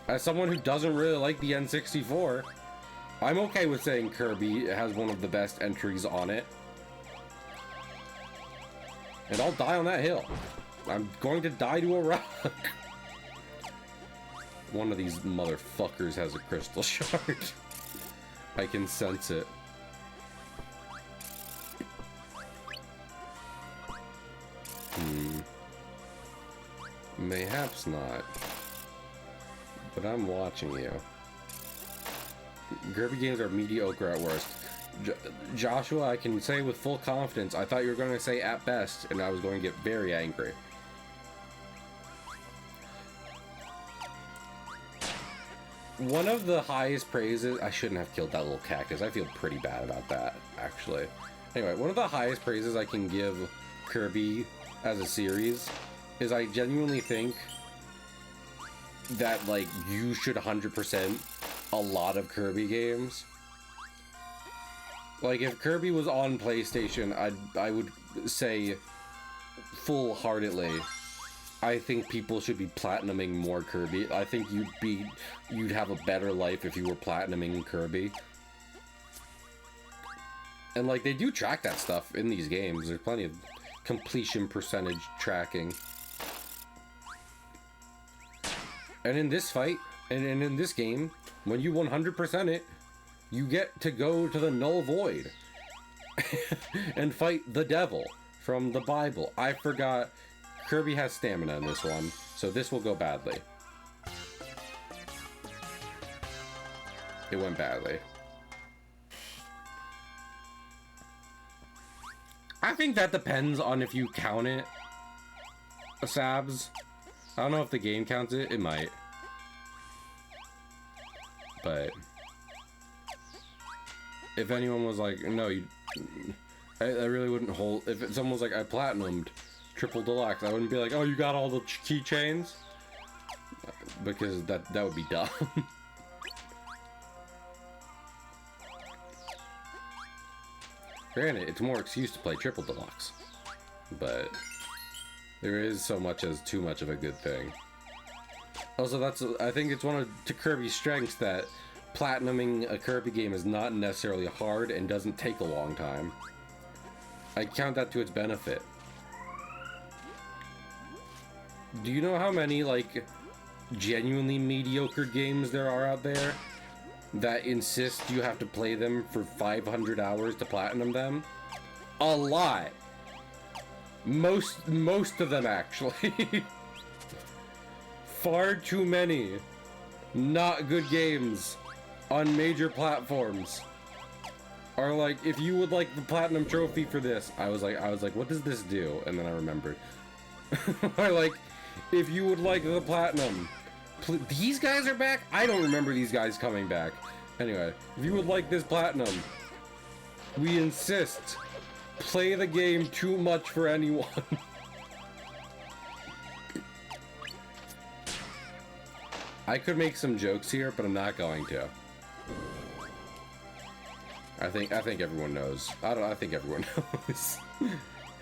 As someone who doesn't really like the N64, I'm okay with saying Kirby has one of the best entries on it. And I'll die on that hill. I'm going to die to a rock. One of these motherfuckers has a crystal shard. I can sense it. Mayhaps not. But I'm watching you. Kirby games are mediocre at worst. Joshua, I can say with full confidence, I thought you were going to say at best, and I was going to get very angry. One of the highest praises... I shouldn't have killed that little cactus. I feel pretty bad about that, actually. Anyway, one of the highest praises I can give Kirby as a series is I genuinely think that, like, you should 100% a lot of Kirby games. Like, if Kirby was on PlayStation, I would say full-heartedly, I think people should be platinuming more Kirby. I think you'd have a better life if you were platinuming Kirby. And, like, they do track that stuff in these games. There's plenty of completion percentage tracking. And in this fight, and in this game, when you 100% it, you get to go to the Null Void and fight the devil from the Bible. I forgot Kirby has stamina in this one, so this will go badly. It went badly. I think that depends on if you count it, Sabs. I don't know if the game counts it. It might. But if anyone was like, no, I really wouldn't hold. If someone was like, I platinumed Triple Deluxe, I wouldn't be like, oh, you got all the keychains? Because that would be dumb. Granted, it's more excuse to play Triple Deluxe, but there is so much as too much of a good thing. Also, I think it's one of Kirby's strengths that platinuming a Kirby game is not necessarily hard and doesn't take a long time. I count that to its benefit. Do you know how many, like, genuinely mediocre games there are out there that insist you have to play them for 500 hours to platinum them? A lot. Most of them, actually. Far too many not good games on major platforms are like, if you would like the platinum trophy for this, I was like, what does this do? And then I remembered. Or like, if you would like the platinum, these guys are back? I don't remember these guys coming back. Anyway, if you would like this platinum, we insist, play the game too much for anyone. I could make some jokes here, but I'm not going to. I think everyone knows. I think everyone knows.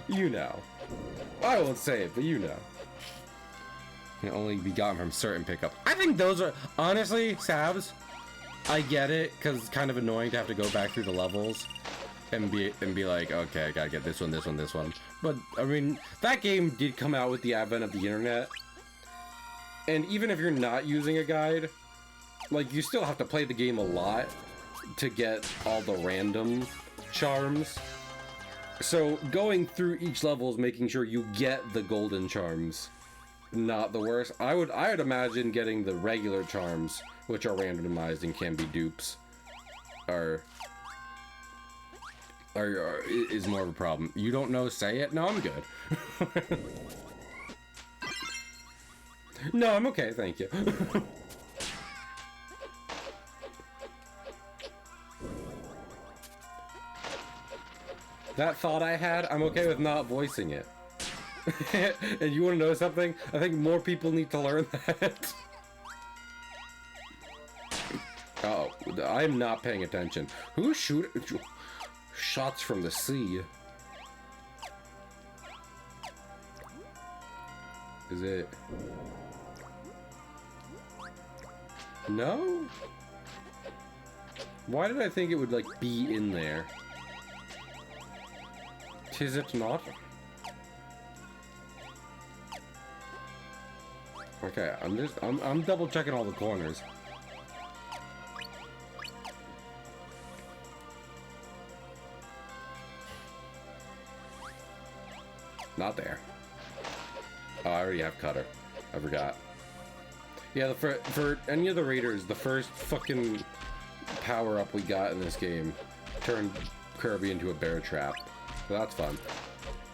You know. I won't say it, but you know. Can only be gotten from certain pickups. I think those are, honestly, Sabs, I get it, because it's kind of annoying to have to go back through the levels and be like, okay, I gotta get this one, this one, this one. But, I mean, that game did come out with the advent of the internet. And even if you're not using a guide, like, you still have to play the game a lot to get all the random charms. So going through each level is making sure you get the golden charms. Not the worst. I would imagine getting the regular charms, which are randomized and can be dupes, is more of a problem. You don't know, say it? No, I'm good. No, I'm okay, thank you. That thought I had, I'm okay with not voicing it. And you want to know something? I think more people need to learn that. Oh, I'm not paying attention. Who's shooting? Shots from the sea. Is it? No? Why did I think it would, like, be in there? Tis it not? Okay, I'm double checking all the corners. Not there. Oh, I already have Cutter. I forgot. Yeah, for any of the raiders, the first fucking power-up we got in this game turned Kirby into a bear trap. So that's fun.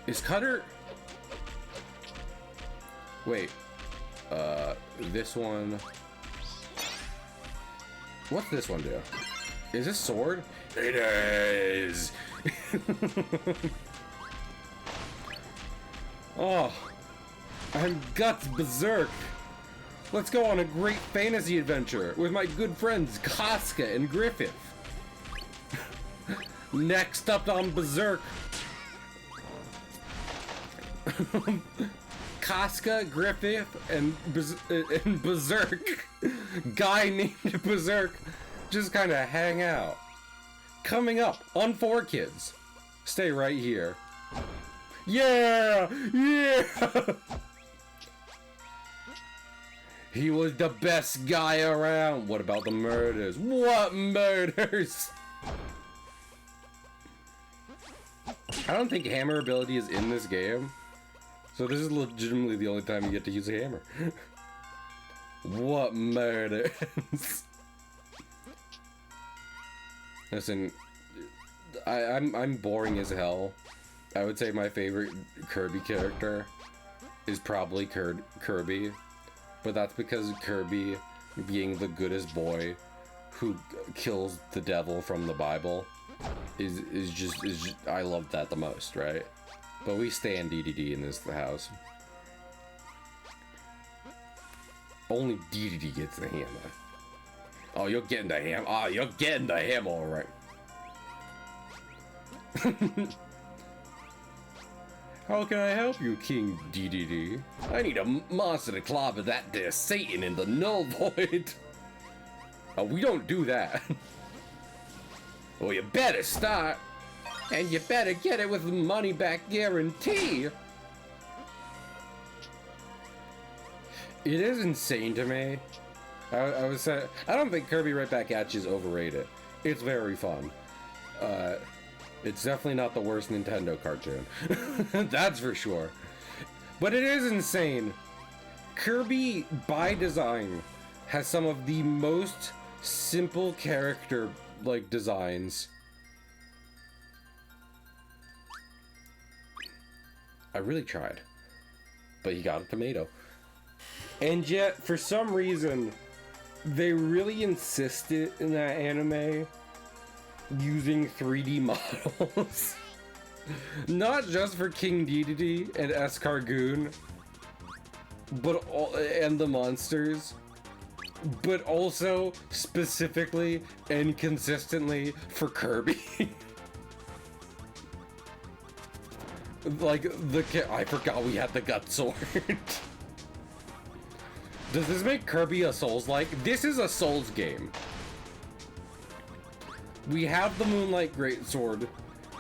Is Cutter... Wait. This one... What's this one do? Is this sword? It is! Oh, I'm Guts Berserk. Let's go on a great fantasy adventure with my good friends Casca and Griffith. Next up on Berserk. Casca, Griffith, and Berserk. Guy named Berserk. Just kind of hang out. Coming up on 4Kids. Stay right here. Yeah! Yeah! He was the best guy around. What about the murders? What murders? I don't think hammer ability is in this game. So this is legitimately the only time you get to use a hammer. What murders? Listen, I'm boring as hell. I would say my favorite Kirby character is probably Kirby, but that's because Kirby, being the goodest boy who kills the devil from the Bible, is just I love that the most, right? But we stand DDD in this house. Only DDD gets the hammer. Oh, you're getting the hammer. Oh, you're getting the hammer, all right. How can I help you, King DDD? I need a monster to clobber that there Satan in the null void. Oh, we don't do that. Well, you better start. And you better get it with the money back guarantee. It is insane to me. I don't think Kirby Right Back At You is overrated. It's very fun. It's definitely not the worst Nintendo cartoon. That's for sure. But it is insane. Kirby, by design, has some of the most simple character, like, designs. I really tried. But he got a tomato. And yet, for some reason, they really insisted in that anime using 3D models. Not just for King Dedede and Escargoon, but and the monsters, but also specifically and consistently for Kirby. Like I forgot we had the gut sword. Does this make Kirby a Souls-like? This is a Souls game. We have the Moonlight Greatsword.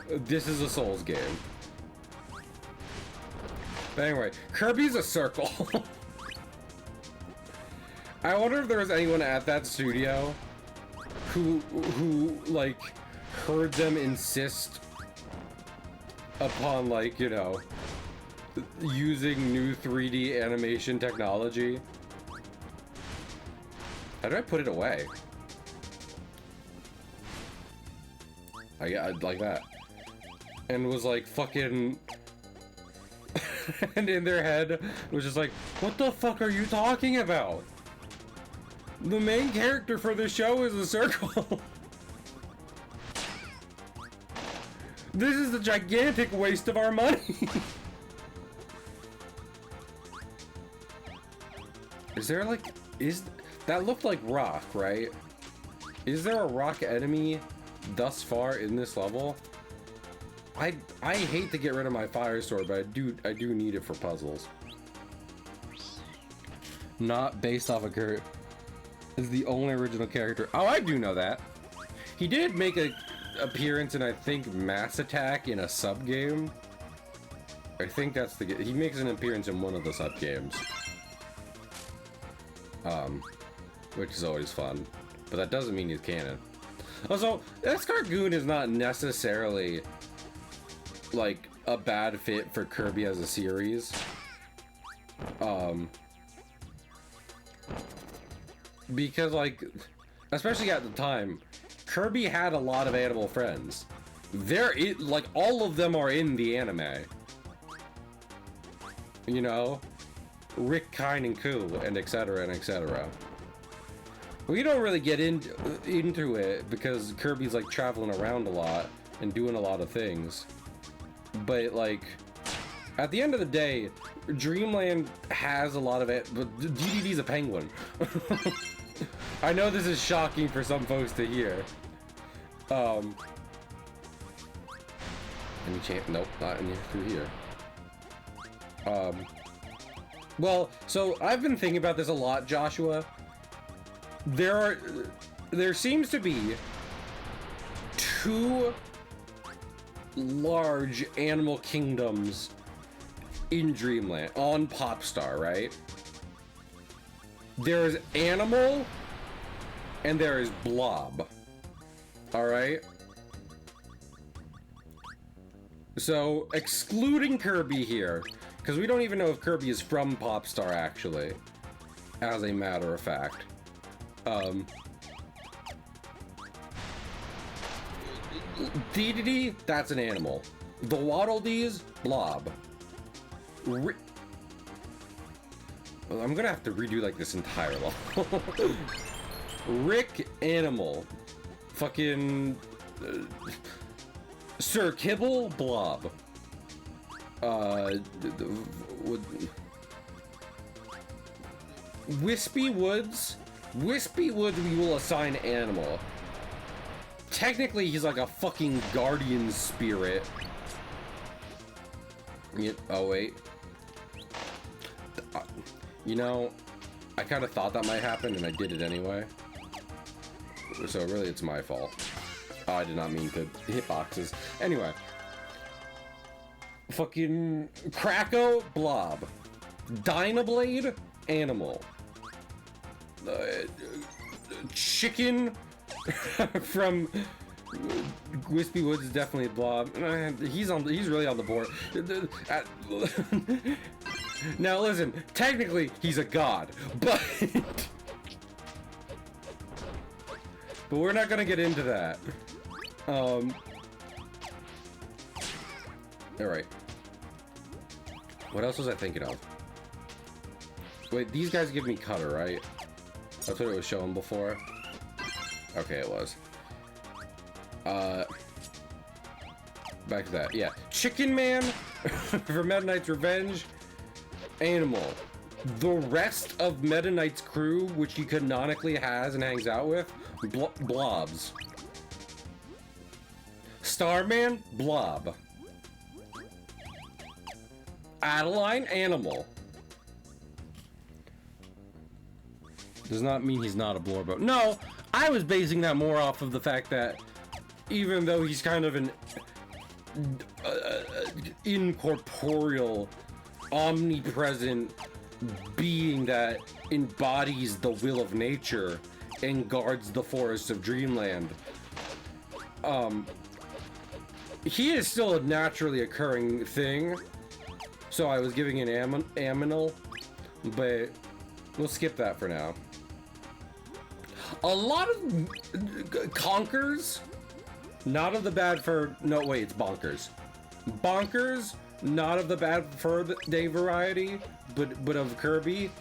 This is a Souls game. But anyway, Kirby's a circle. I wonder if there was anyone at that studio who like heard them insist upon, like, you know, using new 3D animation technology. How do I put it away? I like that. And was like fucking and in their head was just like, what the fuck are you talking about? The main character for the show is a circle. This is a gigantic waste of our money. Is there like, that looked like rock, right? Is there a rock enemy thus far in this level? I hate to get rid of my fire sword, but I do need it for puzzles. Not based off of Kurt. Is the only original character. Oh, I do know that. He did make an appearance in, I think, Mass Attack in a sub game. I think that's the. He makes an appearance in one of the sub games. Which is always fun, but that doesn't mean he's canon. Also, Escargoon is not necessarily like a bad fit for Kirby as a series. Because, like, especially at the time, Kirby had a lot of animal friends. Like, all of them are in the anime. You know? Rick, Kine, and Koo, and etc, and etc. We don't really get into it because Kirby's, like, traveling around a lot and doing a lot of things. But, like, at the end of the day, Dreamland has a lot of it, but DDD's a penguin. I know this is shocking for some folks to hear. Any chance? Nope, not in through here. Well, so I've been thinking about this a lot, Joshua. There seems to be two large animal kingdoms in Dreamland on Popstar, right? There is Animal and there is Blob. All right. So excluding Kirby here, because we don't even know if Kirby is from Popstar actually, as a matter of fact. Dedede, that's an animal. The Waddle Dees, Blob. I'm gonna have to redo like this entire level. Rick, animal. Fucking Sir Kibble, Blob. Wispy Woods. Wispy Woods we will assign animal. Technically he's like a fucking guardian spirit. Oh wait. You know, I kind of thought that might happen and I did it anyway. So really it's my fault. Oh, I did not mean to hit boxes. Anyway. Fucking Kracko, blob. Dynablade, animal. Chicken from Wispy Woods is definitely a blob. He's really on the board. Now listen, technically he's a god, but we're not gonna get into that. All right. What else was I thinking of? Wait, these guys give me cutter, right? That's what it was showing before. Okay, it was. Back to that. Yeah, Chicken Man for Meta Knight's Revenge. Animal. The rest of Meta Knight's crew, which he canonically has and hangs out with, blobs. Starman, blob. Adeline, animal. Does not mean he's not a blorbo. No, I was basing that more off of the fact that even though he's kind of an incorporeal, omnipresent being that embodies the will of nature and guards the forests of Dreamland, he is still a naturally occurring thing. So I was giving an aminal, but we'll skip that for now. A lot of conkers, not of the bad fur. No, wait, it's bonkers. Bonkers, not of the bad fur day variety, but of Kirby.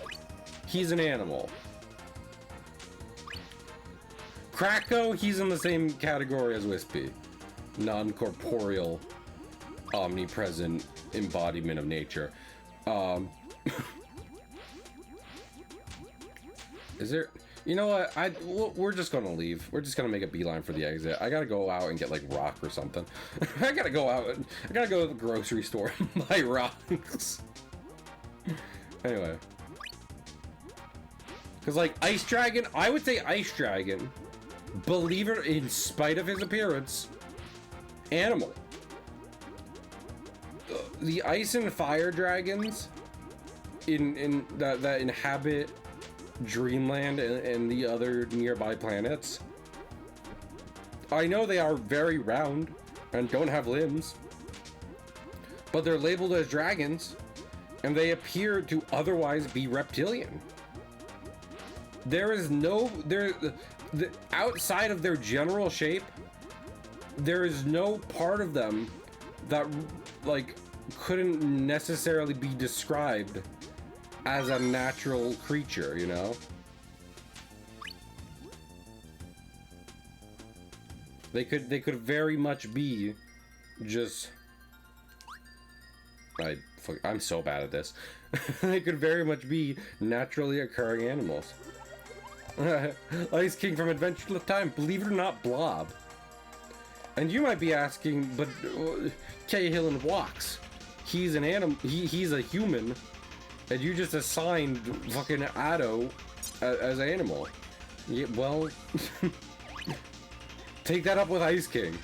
He's an animal. Kracko, he's in the same category as Wispy. Non-corporeal, omnipresent embodiment of nature. Is there... You know what? We're just gonna leave. We're just gonna make a beeline for the exit. I gotta go out and get like rock or something. I gotta go out. I gotta go to the grocery store and buy rocks. Anyway, because like Ice Dragon, I would say Ice Dragon. Believe it, in spite of his appearance, animal. The Ice and Fire dragons in that inhabit Dreamland and the other nearby planets, I know they are very round and don't have limbs, but they're labeled as dragons and they appear to otherwise be reptilian. There is no outside of their general shape, there is no part of them that like couldn't necessarily be described as a natural creature, you know? They could very much be just... I'm so bad at this. They could very much be naturally occurring animals. Ice King from Adventure Time, believe it or not, blob. And you might be asking, but Cahill walks. He's an animal. He's a human. And you just assigned fucking Addo as animal. Yeah, well, take that up with Ice King.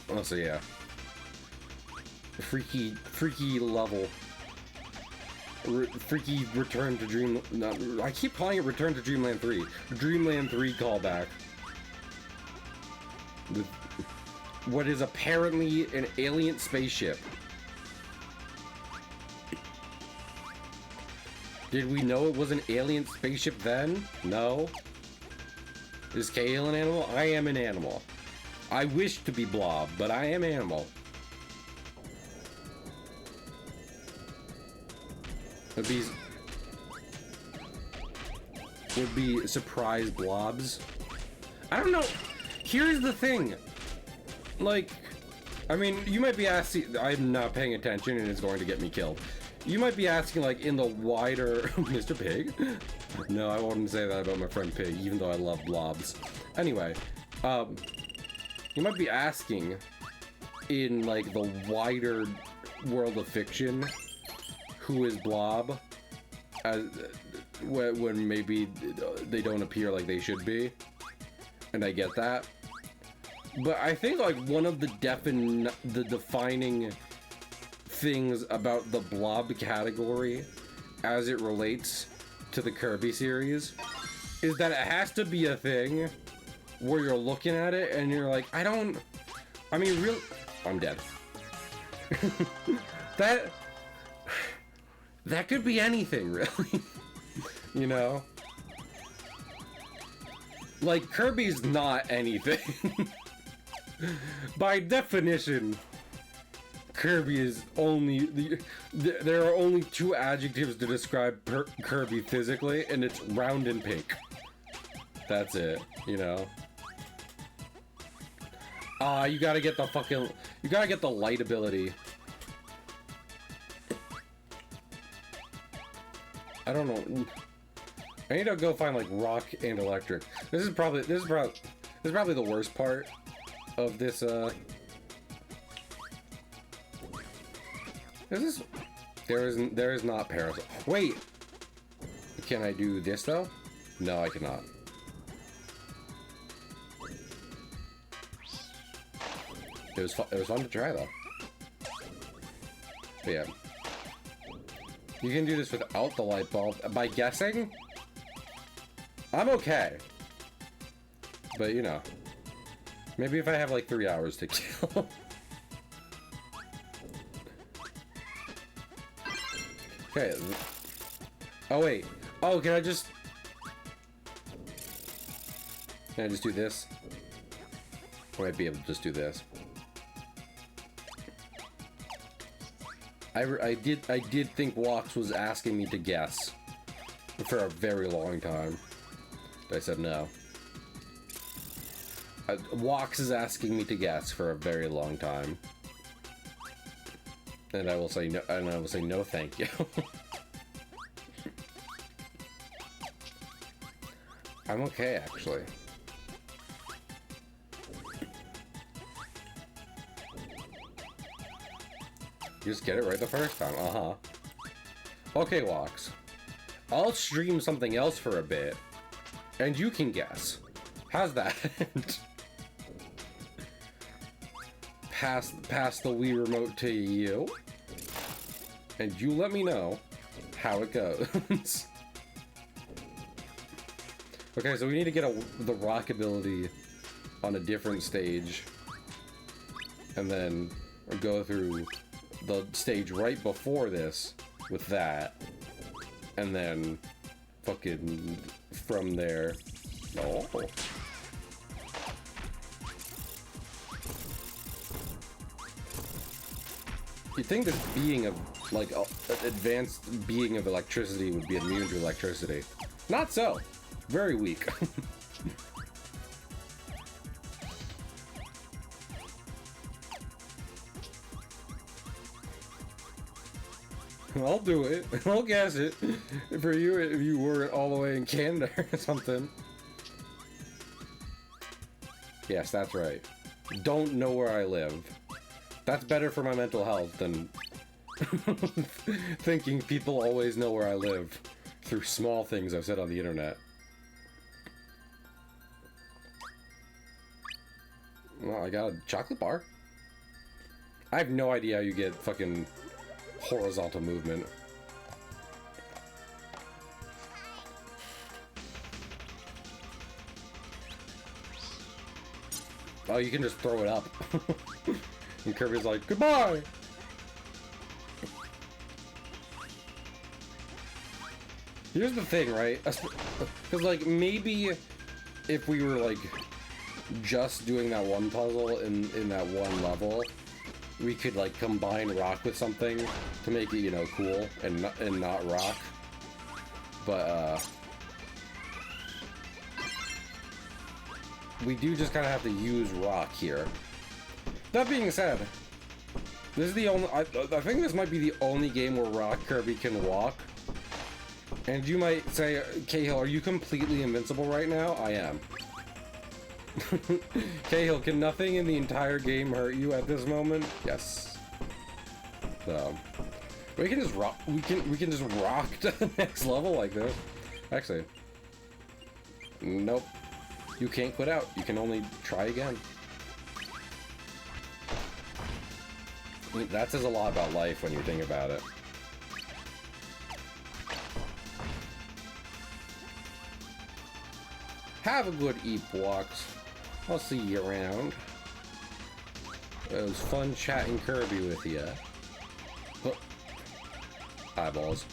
Oh, so yeah. Freaky level. Freaky Return to Dream... No, I keep calling it Return to Dreamland 3. Dreamland 3 callback. With what is apparently an alien spaceship. Did we know it was an alien spaceship then? No. Is Cahill an animal? I am an animal. I wish to be blob, but I am animal. Would be surprise blobs. I don't know. Here's the thing. Like, I mean, you might be asking. I'm not paying attention, and it's going to get me killed. You might be asking, like, in the wider... Mr. Pig? No, I wouldn't say that about my friend Pig, even though I love blobs. Anyway, you might be asking, in, like, the wider world of fiction, who is Blob? as when maybe they don't appear like they should be, and I get that. But I think like one of the defining things about the blob category as it relates to the Kirby series is that it has to be a thing where you're looking at it and you're like, I'm dead. That could be anything, really. You know? Like, Kirby's not anything. By definition, Kirby is only... there are only two adjectives to describe Kirby physically, and it's round and pink. That's it, you know? You gotta get the fucking... You gotta get the light ability. I don't know. I need to go find like rock and electric. This is probably the worst part of this. There is not parasol. Wait, can I do this though? No, I cannot. It was fun to try though. But yeah. You can do this without the light bulb. By guessing, I'm okay. But, you know, maybe if I have like 3 hours to kill. Okay. Oh, wait. Oh, can I just do this? I might be able to just do this. I did think Walks was asking me to guess for a very long time. But I said no. Walks is asking me to guess for a very long time. And I will say no, and I will say no thank you. I'm okay, actually. You just get it right the first time, Okay, Walks. I'll stream something else for a bit, and you can guess. How's that? Pass the Wii remote to you, and you let me know how it goes. Okay, so we need to get the rock ability on a different stage, and then go through the stage right before this with that, and then fucking from there. Oh. You'd think this being of like an advanced being of electricity would be immune to electricity. Not so. Very weak. I'll do it. I'll guess it for you if you were all the way in Canada or something. Yes, that's right. Don't know where I live. That's better for my mental health than thinking people always know where I live through small things I've said on the internet. Well, I got a chocolate bar. I have no idea how you get fucking horizontal movement. Oh, you can just throw it up. And Kirby's like, goodbye! Here's the thing, right? Because, like, maybe if we were, like, just doing that one puzzle in that one level, we could like combine rock with something to make it, you know, cool and not rock. But we do just kind of have to use rock here. That being said, this is the only I think this might be the only game where Rock Kirby can walk. And you might say, Cahill, are you completely invincible right now? I am. Cahill, can nothing in the entire game hurt you at this moment? Yes. So, We can just rock. We can just rock to the next level like this. Actually, nope. You can't quit out. You can only try again. That says a lot about life when you think about it. Have a good Epochs. I'll see you around. It was fun chatting Kirby with you. Oh. Eyeballs.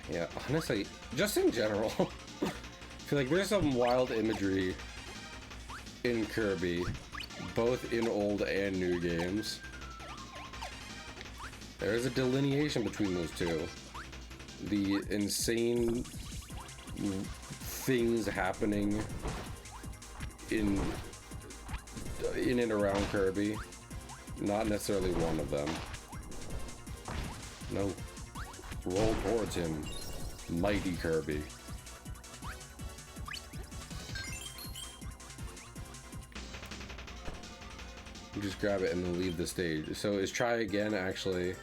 Yeah, honestly, just in general, I feel like there's some wild imagery in Kirby, both in old and new games. There's a delineation between those two. The insane things happening in and around Kirby, not necessarily one of them. No. Roll towards him, mighty Kirby. You just grab it and then leave the stage. So is try again actually?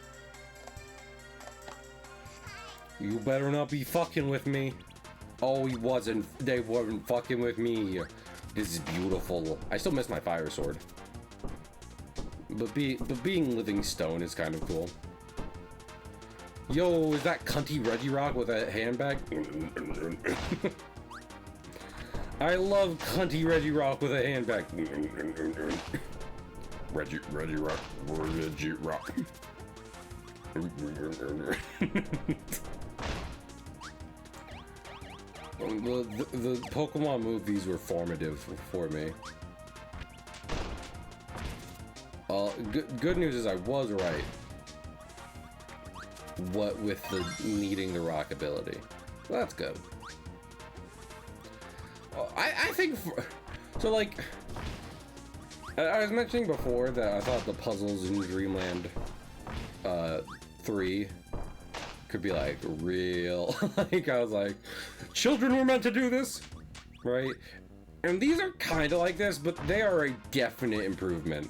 You better not be fucking with me. Oh, he wasn't. They weren't fucking with me. This is beautiful. I still miss my fire sword. But being living stone is kind of cool. Yo, is that cunty Reggie Rock with a handbag? I love cunty Reggie Rock with a handbag. Reggie Rock. The Pokemon movies were formative for me. Good news is I was right. What with the needing the rock ability. Well, that's good. I think so. Like I was mentioning before that I thought the puzzles in Dreamland 3 could be like real. Like I was like, children were meant to do this, right? And these are kind of like this, but they are a definite improvement.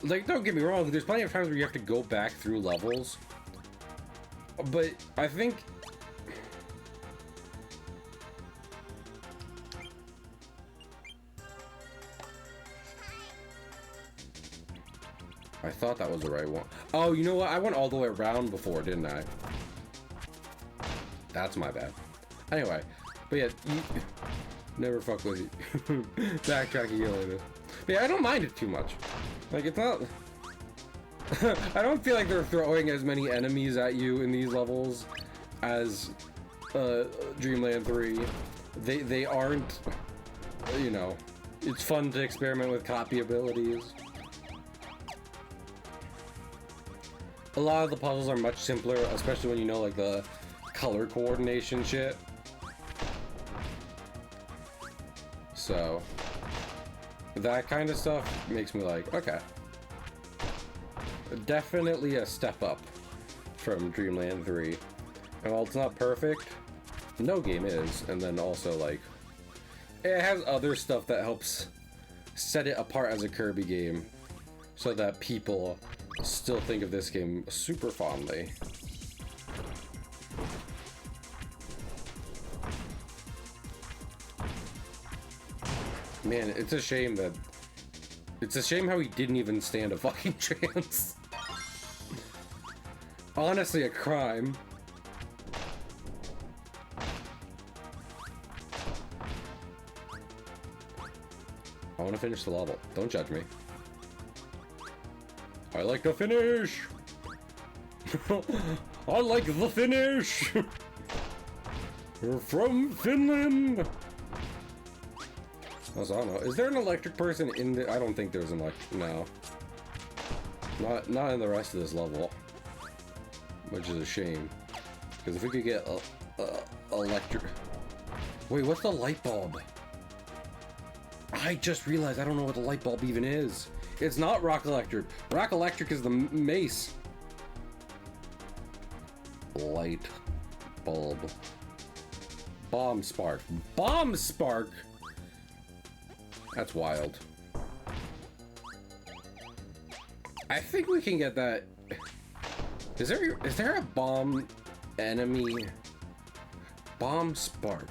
Like, don't get me wrong, there's plenty of times where you have to go back through levels, but I think I thought that was the right one. Oh, you know what? I went all the way around before, didn't I? That's my bad. Anyway, but yeah, never fuck with you. Backtracking you later. But yeah, I don't mind it too much. Like, it's not... I don't feel like they're throwing as many enemies at you in these levels as Dreamland 3. They aren't... You know, it's fun to experiment with copy abilities. A lot of the puzzles are much simpler, especially when you know, like, the color coordination shit. So... that kind of stuff makes me like, okay. Definitely a step up from Dreamland 3. And while it's not perfect, no game is. And then also, like, it has other stuff that helps set it apart as a Kirby game so that people still think of this game super fondly. Man, it's a shame that... It's a shame how he didn't even stand a fucking chance. Honestly, a crime. I want to finish the level. Don't judge me. I like the finish! I like the finish! We're from Finland! Also, I don't know. Is there an electric person in the... I don't think there's an electric... No. Not in the rest of this level. Which is a shame. Because if we could get electric... Wait, what's the light bulb? I just realized I don't know what the light bulb even is. It's not Rock Electric. Rock Electric is the mace. Light bulb. Bomb spark. Bomb spark? That's wild. I think we can get that. Is there a bomb enemy? Bomb spark.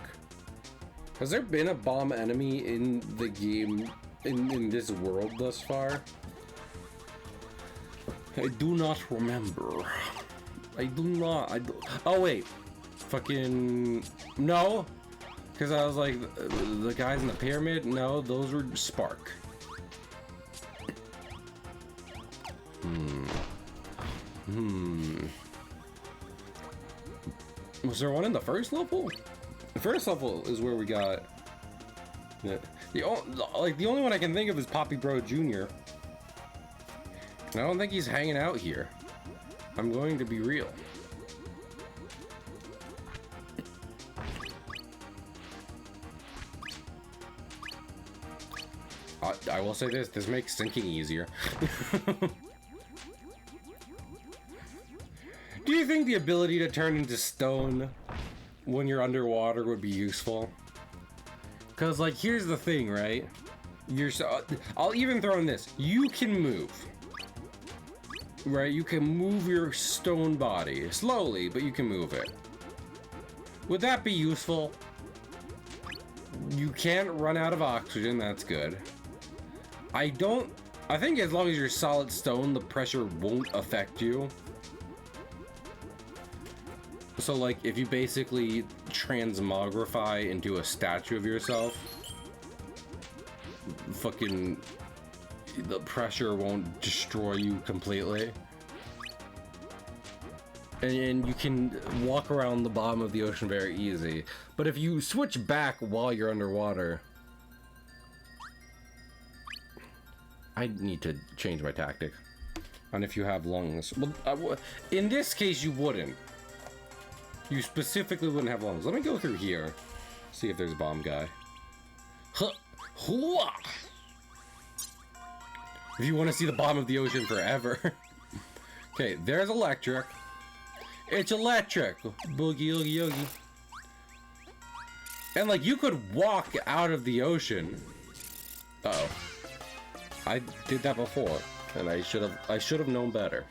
Has there been a bomb enemy in the game in this world thus far? I do not remember. I do not. Oh wait, fucking no, because I was like the guys in the pyramid. No, those were spark. Was there one in the first level? The first level is where we got the only one I can think of is Poppy Bro Jr. I don't think he's hanging out here. I'm going to be real. I will say this makes sinking easier. Do you think the ability to turn into stone when you're underwater would be useful? Because, like, here's the thing, right? I'll even throw in this. You can move. Right? You can move your stone body. Slowly, but you can move it. Would that be useful? You can't run out of oxygen. That's good. I think as long as you're solid stone, the pressure won't affect you. So, like, if you basically transmogrify into a statue of yourself, fucking, the pressure won't destroy you completely. And you can walk around the bottom of the ocean very easy. But if you switch back while you're underwater, I need to change my tactic. And if you have lungs, well, in this case, you wouldn't. You specifically wouldn't have lungs. Let me go through here. See if there's a bomb guy. If you want to see the bottom of the ocean forever. Okay, there's electric. It's electric. Boogie, oogie, oogie. And, like, you could walk out of the ocean. Uh-oh. I did that before, and I should have known better.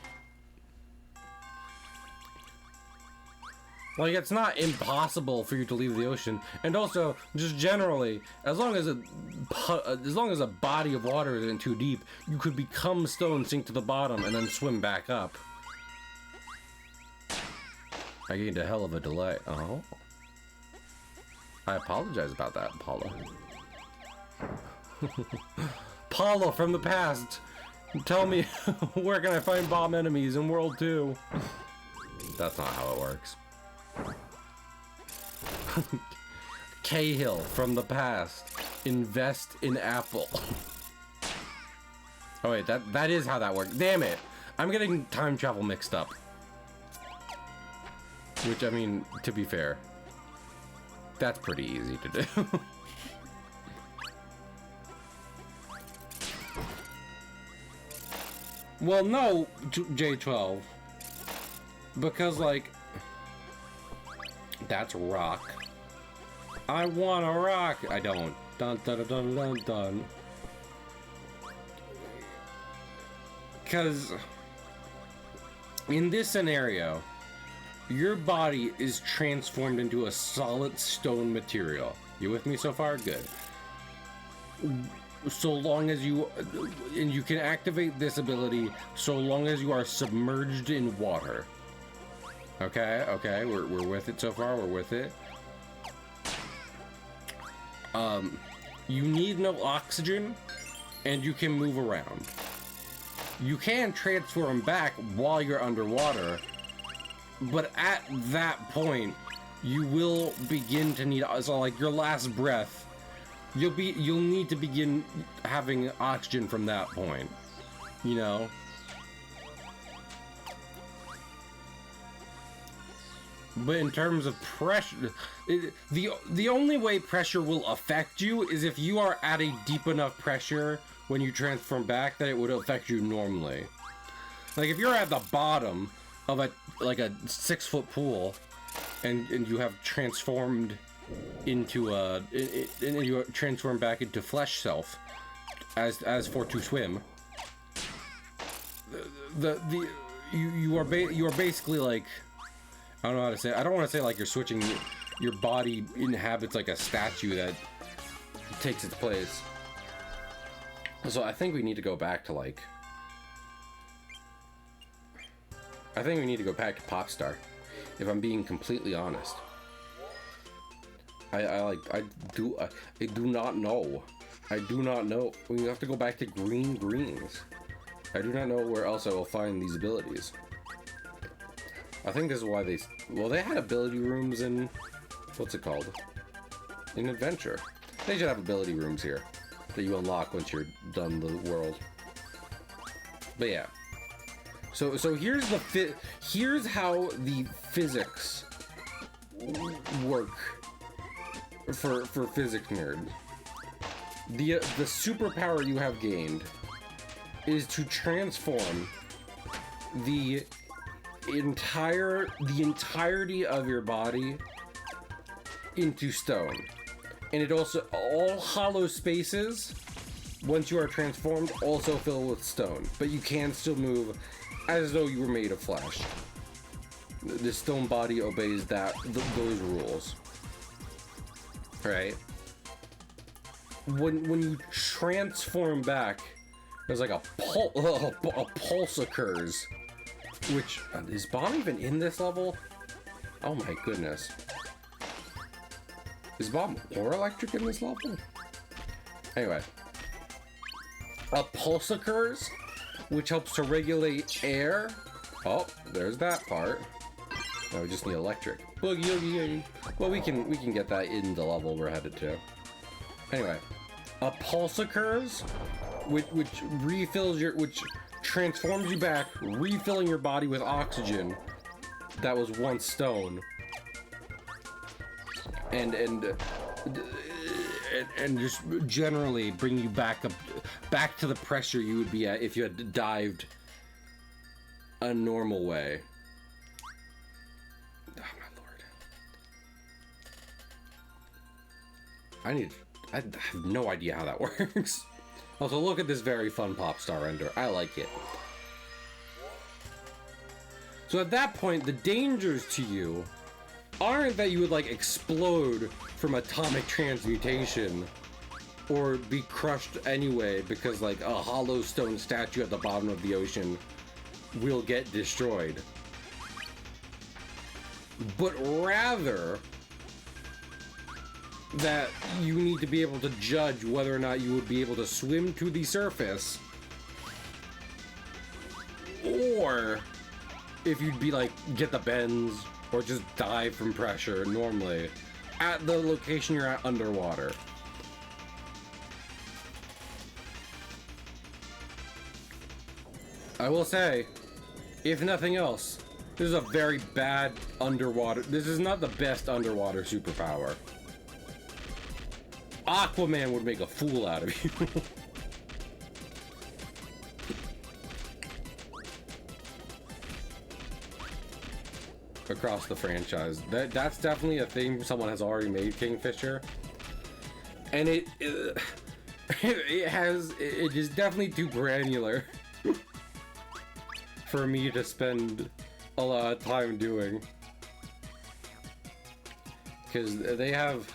Like, it's not impossible for you to leave the ocean, and also, just generally, as long as a body of water isn't too deep, you could become stone, sink to the bottom, and then swim back up. I gained a hell of a delay. Oh, I apologize about that, Paula. Paula from the past, tell me where can I find bomb enemies in World 2? That's not how it works. Cahill from the past, invest in Apple. Oh wait, that is how that works. Damn it, I'm getting time travel mixed up. Which, I mean, to be fair, that's pretty easy to do. Well, no, J12, because, like, that's rock. I want a rock. I don't. Dun dun dun dun dun. Because in this scenario, your body is transformed into a solid stone material. You with me so far? Good. So long as you, and you can activate this ability so long as you are submerged in water. Okay, okay, we're with it so far, we're with it. You need no oxygen, and you can move around. You can transform back while you're underwater, but at that point, you will begin to need, so like your last breath, you'll need to begin having oxygen from that point, you know? But in terms of pressure, the only way pressure will affect you is if you are at a deep enough pressure when you transform back that it would affect you normally. Like if you're at the bottom of a 6-foot pool and you have transformed into and you transform back into flesh self as for to swim, you are basically like, I don't know how to say it. I don't want to say like you're switching, your body inhabits like a statue that takes its place. So I think we need to go back to like, I think we need to go back to Popstar, if I'm being completely honest. I do not know. I do not know. We have to go back to Green Greens. I do not know where else I will find these abilities. I think this is why they had ability rooms in, what's it called? In Adventure. They should have ability rooms here that you unlock once you're done the world. But yeah. So here's here's how the physics work for physics nerds. The superpower you have gained is to transform the entirety of your body into stone. And it also, all hollow spaces, once you are transformed, also fill with stone. But you can still move as though you were made of flesh. The stone body obeys those rules. Right? When you transform back, there's like a pulse occurs. Which, is Bomb even in this level? Oh my goodness. Is Bomb or electric in this level? Anyway. A pulse occurs, which helps to regulate air. Oh, there's that part. Now we just need electric. Well, we can get that in the level we're headed to. Anyway, a pulse occurs, which transforms you back, refilling your body with oxygen that was once stone, and just generally bring you back to the pressure you would be at if you had dived a normal way. Oh my lord. I have no idea how that works. Also, look at this very fun Popstar render. I like it. So at that point, the dangers to you aren't that you would like explode from atomic transmutation or be crushed anyway because like a hollow stone statue at the bottom of the ocean will get destroyed. But rather that you need to be able to judge whether or not you would be able to swim to the surface, or if you'd be like get the bends or just dive from pressure normally at the location you're at underwater. I will say, if nothing else, this is a very bad underwater. This is not the best underwater superpower. Aquaman would make a fool out of you. Across the franchise, that's definitely a thing someone has already made, Kingfisher, and it is definitely too granular for me to spend a lot of time doing, because they have.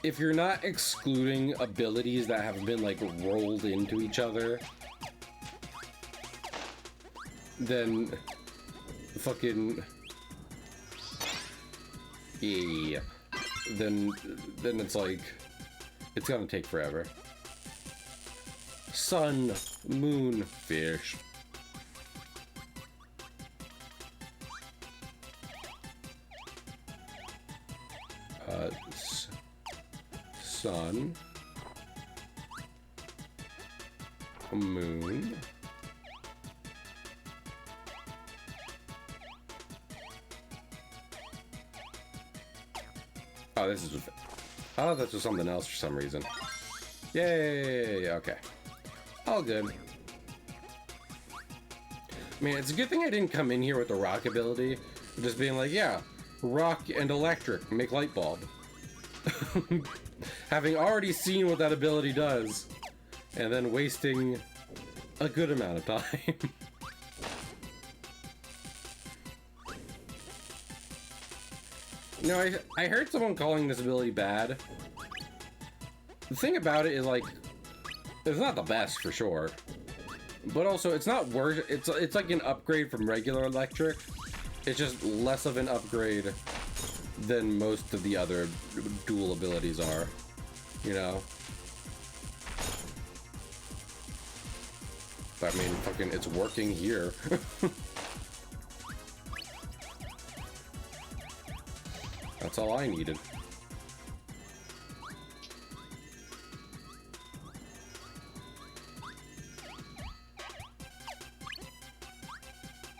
If you're not excluding abilities that have been like rolled into each other, then fucking yeah, then it's like it's gonna take forever. Sun, moon, fish. Sun, moon, oh, this is, I thought this was something else for some reason. Yay, okay. All good. Man, it's a good thing I didn't come in here with the rock ability. Just being like, yeah, rock and electric, make light bulb. Having already seen what that ability does, and then wasting a good amount of time. No, I heard someone calling this ability bad. The thing about it is, like, it's not the best for sure, but also it's not worse. It's like an upgrade from regular electric. It's just less of an upgrade than most of the other dual abilities are, you know? But I mean, fucking, it's working here. That's all I needed.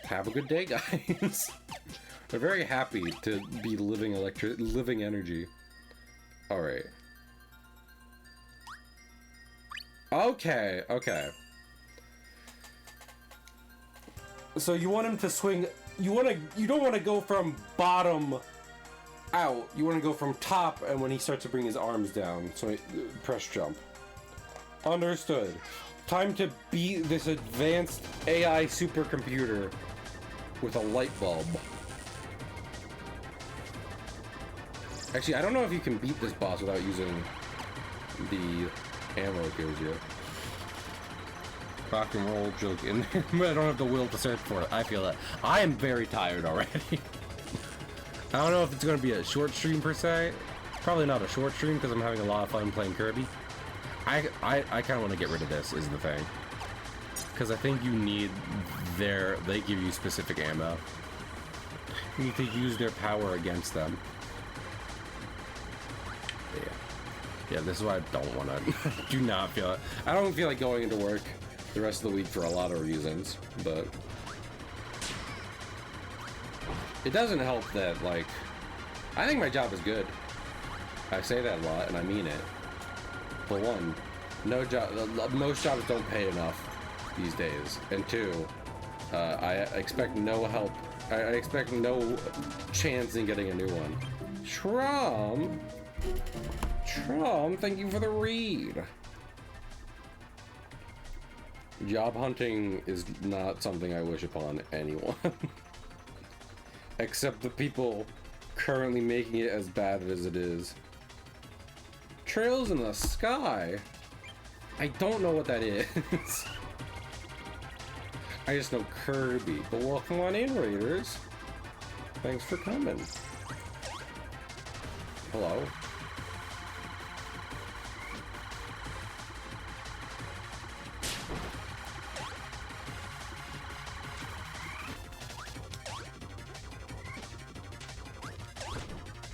Have a good day, guys. They're very happy to be living energy. All right. Okay, okay. So you want him to swing. You don't want to go from bottom out. You want to go from top, and when he starts to bring his arms down, so press jump. Understood. Time to beat this advanced AI supercomputer with a light bulb. Actually, I don't know if you can beat this boss without using the ammo it gives you. Rock and roll joke in there, but I don't have the will to search for it. I feel that. I am very tired already. I don't know if it's going to be a short stream per se. Probably not a short stream because I'm having a lot of fun playing Kirby. I kind of want to get rid of this, is the thing. Because I think you need they give you specific ammo. You need to use their power against them. Yeah, this is why I don't want to. Do not feel it. I don't feel like going into work the rest of the week for a lot of reasons, but it doesn't help that, like, I think my job is good. I say that a lot, and I mean it. For one, most jobs don't pay enough these days, and two, I expect no help. I expect no chance in getting a new one. Trump, thank you for the read. Job hunting is not something I wish upon anyone. Except the people currently making it as bad as it is. Trails in the sky? I don't know what that is. I just know Kirby. But welcome on in, Raiders. Thanks for coming. Hello.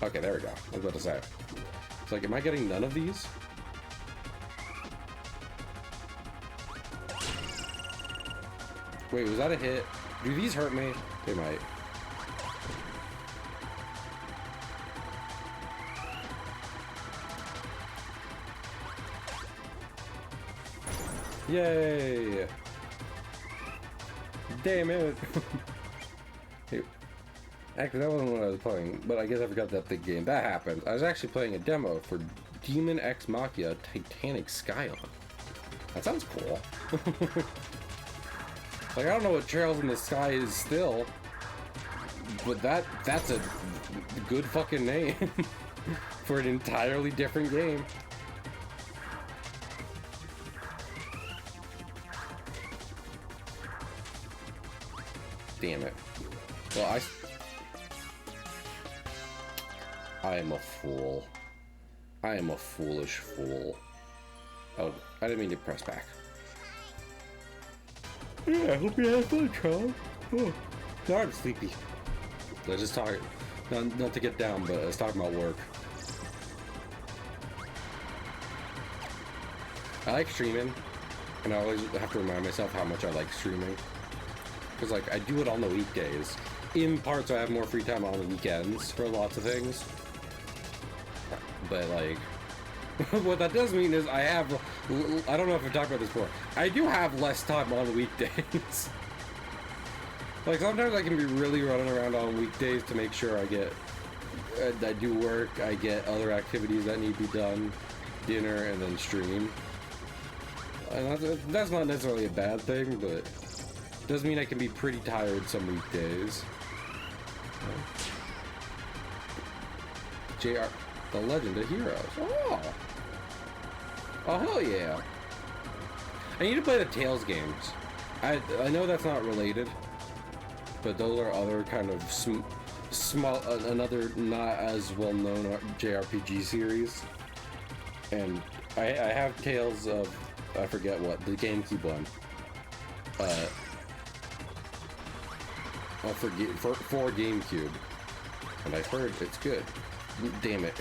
Okay, there we go. I was about to say. It's like, am I getting none of these? Wait, was that a hit? Do these hurt me? They might. Yay! Damn it! Hey, actually, that wasn't what I was playing, but I guess I forgot that the game. That happened. I was actually playing a demo for Demon X Machina Titanic Scion. That sounds cool. Like, I don't know what Trails in the Sky is still, but that's a good fucking name for an entirely different game. Damn it. Well, I am a fool. I am a foolish fool. Oh, I didn't mean to press back. Yeah, I hope you had fun, Charles. Oh, sorry, I'm sleepy. Let's just talk. Not to get down, but let's talk about work. I like streaming, and I always have to remind myself how much I like streaming. Because, like, I do it on the weekdays. In part, so I have more free time on the weekends for lots of things. But, like, what that does mean is I don't know if I've talked about this before. I do have less time on the weekdays. Like, sometimes I can be really running around on weekdays to make sure I do work, I get other activities that need to be done, dinner, and then stream. And that's not necessarily a bad thing, but it does mean I can be pretty tired some weekdays. JR, The Legend of Heroes. Oh! Oh, hell yeah. I need to play the Tales games. I know that's not related, but those are other kind of small, another not as well-known JRPG series. And I have Tales of, I forget what, the GameCube one. For GameCube. And I heard it's good. Damn it.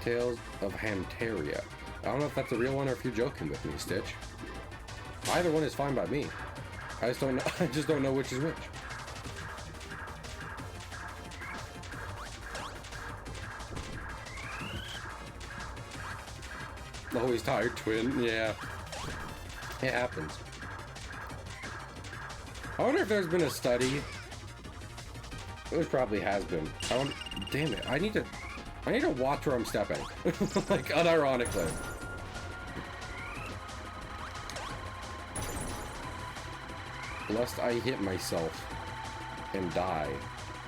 Tales of Hamteria. I don't know if that's a real one or if you're joking with me, Stitch. Either one is fine by me. I just don't know. I just don't know which is which. Always tired twin. Yeah, it happens. I wonder if there's been a study. There probably has been. Damn it! I need to watch where I'm stepping. Like, unironically. Lest I hit myself and die,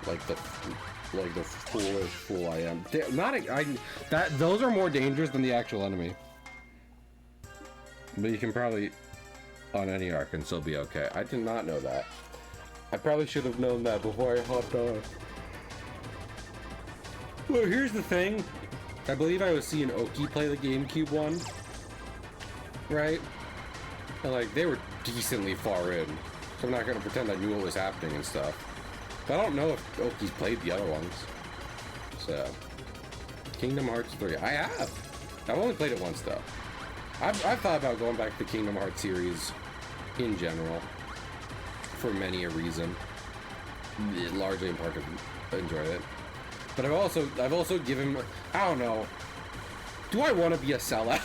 like the foolish fool I am. Those are more dangerous than the actual enemy. But you can probably, on any arc, and still be okay. I did not know that. I probably should have known that before I hopped on. Well, here's the thing. I believe I was seeing Oki play the GameCube one, right? And like, they were decently far in. So I'm not gonna pretend I knew what was happening and stuff. But I don't know if Oki's played the other ones. So, Kingdom Hearts 3. I have. I've only played it once though. I've thought about going back to the Kingdom Hearts series in general for many a reason. Largely in part because I enjoyed it. But I've also given, I don't know. Do I want to be a sellout?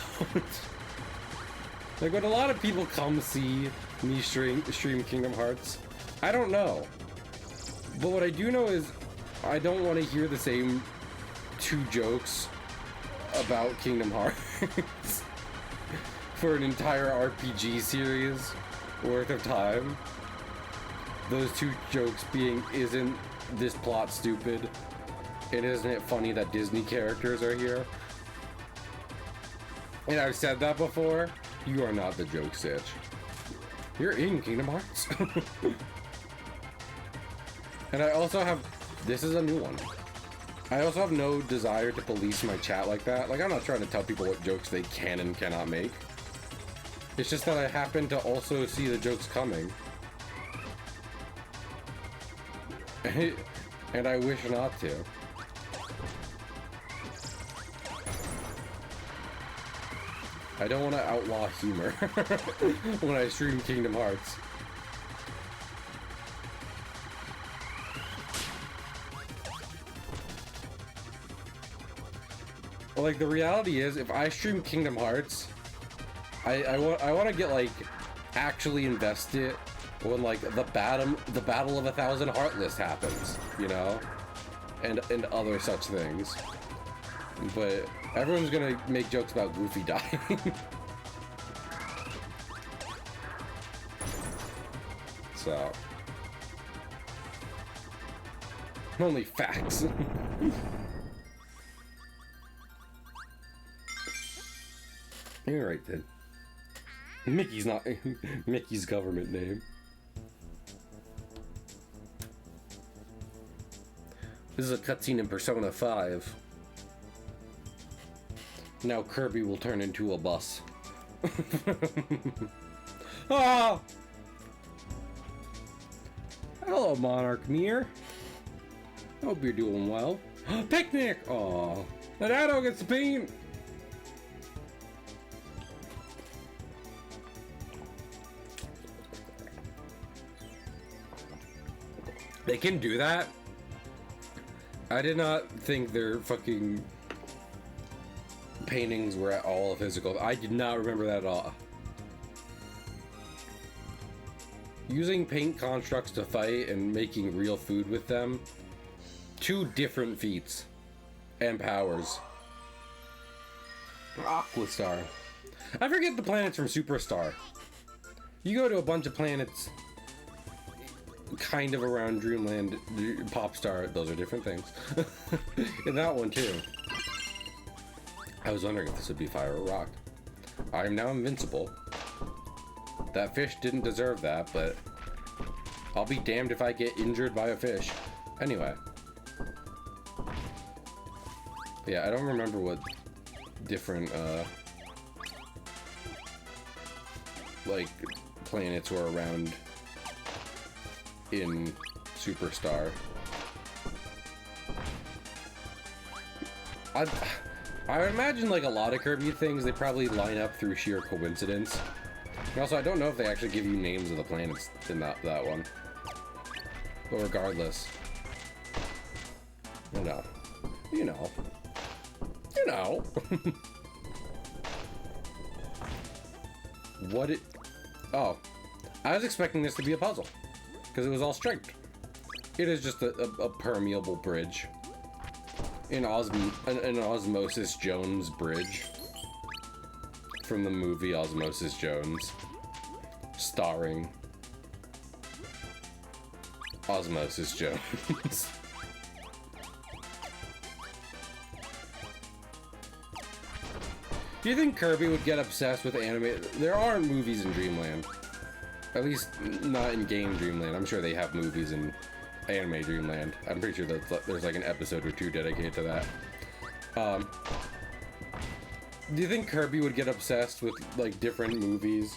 Like, when a lot of people come see me stream Kingdom Hearts, I don't know. But what I do know is I don't want to hear the same two jokes about Kingdom Hearts for an entire RPG series worth of time. Those two jokes being, isn't this plot stupid? And isn't it funny that Disney characters are here? And I've said that before. You are not the joke, Stitch. You're in Kingdom Hearts. And I also have, this is a new one. I also have no desire to police my chat like that. Like, I'm not trying to tell people what jokes they can and cannot make. It's just that I happen to also see the jokes coming. And I wish not to. I don't want to outlaw humor when I stream Kingdom Hearts. Well, like, the reality is, if I stream Kingdom Hearts, I want to get, like, actually invested when, like, the battle of 1,000 Heartless happens, you know, and other such things. But everyone's gonna make jokes about Goofy dying. So, only facts. You're right then. Mickey's not Mickey's government name. This is a cutscene in Persona 5. Now Kirby will turn into a bus. Ah! Hello, Monarch Mir. Hope you're doing well. Picnic! Aw. The Dado gets to paint! They can do that? I did not think their fucking paintings were at all physical. I did not remember that at all. Using paint constructs to fight and making real food with them. Two different feats and powers. Aquastar. I forget the planets from Superstar. You go to a bunch of planets kind of around Dreamland, Popstar. Those are different things. In that one too. I was wondering if this would be fire or rock. I am now invincible. That fish didn't deserve that, but I'll be damned if I get injured by a fish. Anyway. Yeah, I don't remember what different, like, planets were around in Superstar. I imagine, like, a lot of Kirby things, they probably line up through sheer coincidence. And also, I don't know if they actually give you names of the planets in that one. But regardless. You know. You know. You know. What it... Oh. I was expecting this to be a puzzle. Because it was all striped. It is just a permeable bridge. An Osmosis Jones bridge. From the movie Osmosis Jones. Starring Osmosis Jones. Do you think Kirby would get obsessed with anime? There aren't movies in Dreamland. At least not in game Dreamland. I'm sure they have movies in anime Dreamland. I'm pretty sure that there's like an episode or two dedicated to that. Do you think Kirby would get obsessed with like different movies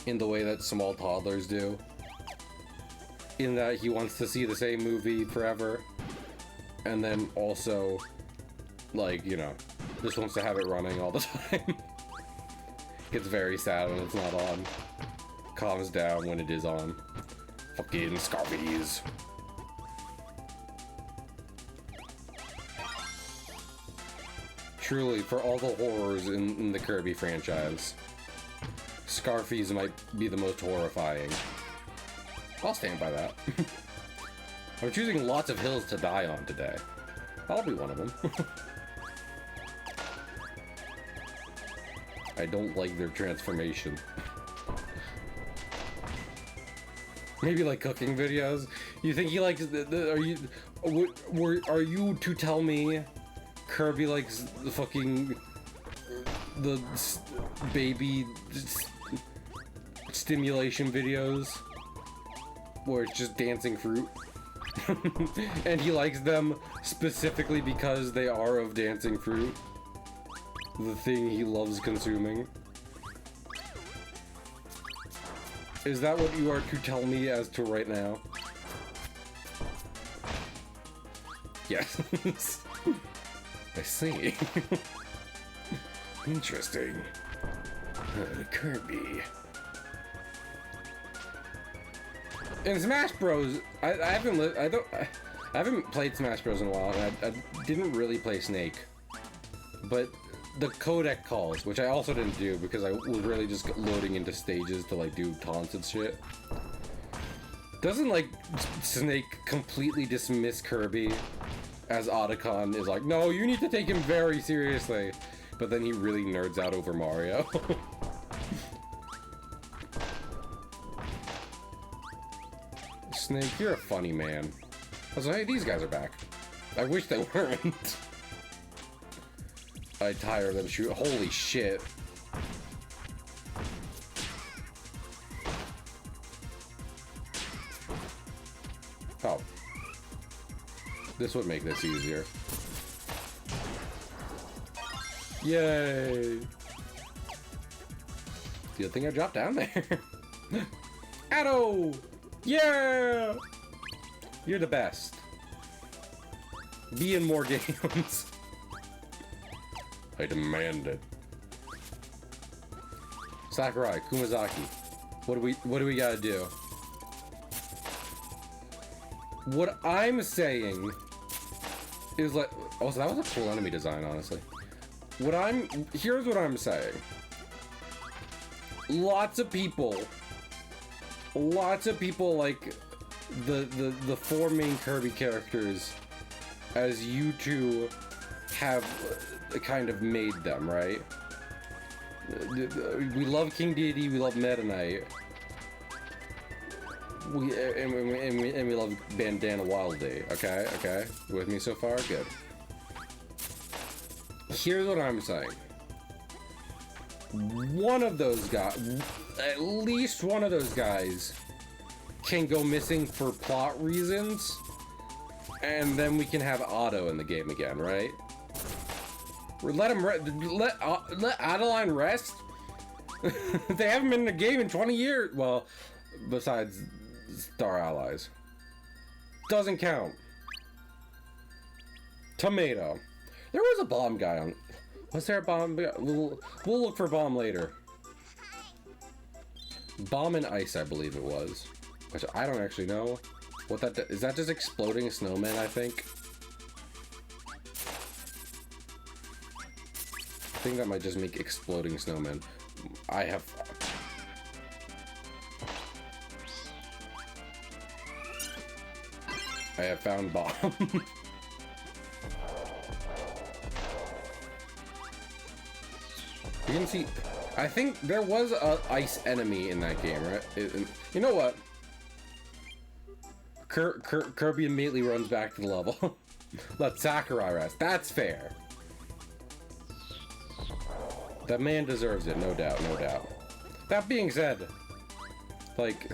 in the way that small toddlers do? In that he wants to see the same movie forever, and then also, like, you know, just wants to have it running all the time. Gets very sad when it's not on. Calms down when it is on. Fucking Scarfies. Truly, for all the horrors in the Kirby franchise, Scarfies might be the most horrifying. I'll stand by that. I'm choosing lots of hills to die on today. I'll be one of them. I don't like their transformation. Maybe like cooking videos. You think he likes are you to tell me Kirby likes the fucking the baby stimulation videos where it's just dancing fruit? And he likes them specifically because they are of dancing fruit. The thing he loves consuming. Is that what you are to tell me as to right now? Yes. I see. Interesting. Kirby. In Smash Bros, I haven't played Smash Bros in a while. I didn't really play Snake, but the codec calls, which I also didn't do because I was really just loading into stages to like do taunts and shit. Doesn't like Snake completely dismiss Kirby as Otacon is like, no, you need to take him very seriously, but then he really nerds out over Mario. Snake, you're a funny man. I was like, hey, these guys are back. I wish they weren't. I tire them shoot. Holy shit. Oh. This would make this easier. Yay. Good thing I dropped down there. Addo! Yeah! You're the best. Be in more games. I demand it. Sakurai, Kumazaki. What do we gotta do? What I'm saying is like, oh, so that was a cool enemy design, honestly. Here's what I'm saying. Lots of people like the four main Kirby characters as you two have kind of made them, right? We love King Deity, we love Meta Knight. we love Bandana Wild Day. Okay, okay. With me so far? Good. Here's what I'm saying. One of those guys, at least one of those guys, can go missing for plot reasons, and then we can have Otto in the game again, right? Let him let Adeline rest. They haven't been in a game in 20 years. Well, besides Star Allies, doesn't count. Tomato. There was a bomb guy on. Was there a bomb? We'll look for bomb later. Bomb and ice, I believe it was. Which I don't actually know what that is. That just exploding snowman? I think. I think that might just make exploding snowmen. I have found bomb. You can see, I think there was a ice enemy in that game, right? You know what? Kirby immediately runs back to the level. Let Sakurai rest. That's fair. That man deserves it, no doubt, no doubt. That being said, like,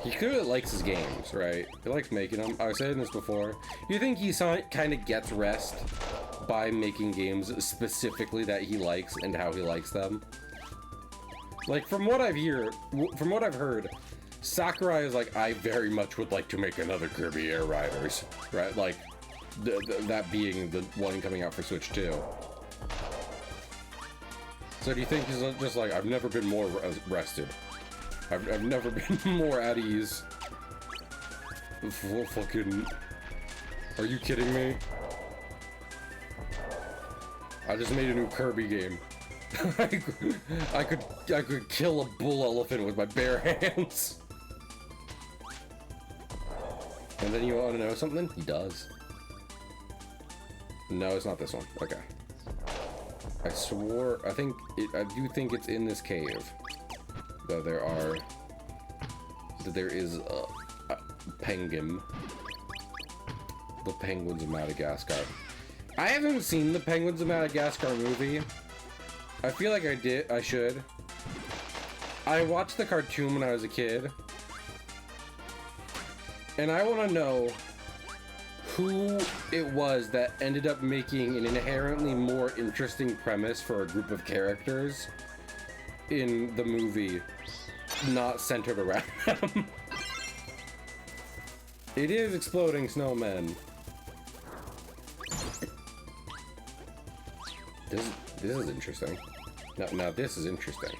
he clearly likes his games, right? He likes making them. I was saying this before. You think he kind of gets rest by making games specifically that he likes and how he likes them? Like, from what I've heard, Sakurai is like, I very much would like to make another Kirby Air Riders, right? Like, that being the one coming out for Switch 2. So do you think he's just like, I've never been more rested. I've never been more at ease. Fucking... Are you kidding me? I just made a new Kirby game. I could kill a bull elephant with my bare hands. And then you want to know something? He does. No, it's not this one. Okay. I swore, I do think it's in this cave. Though there is a penguin. The Penguins of Madagascar. I haven't seen the Penguins of Madagascar movie. I feel like I should. I watched the cartoon when I was a kid. And I want to know who it was that ended up making an inherently more interesting premise for a group of characters in the movie, not centered around them. It is exploding snowmen. This is interesting. Now this is interesting.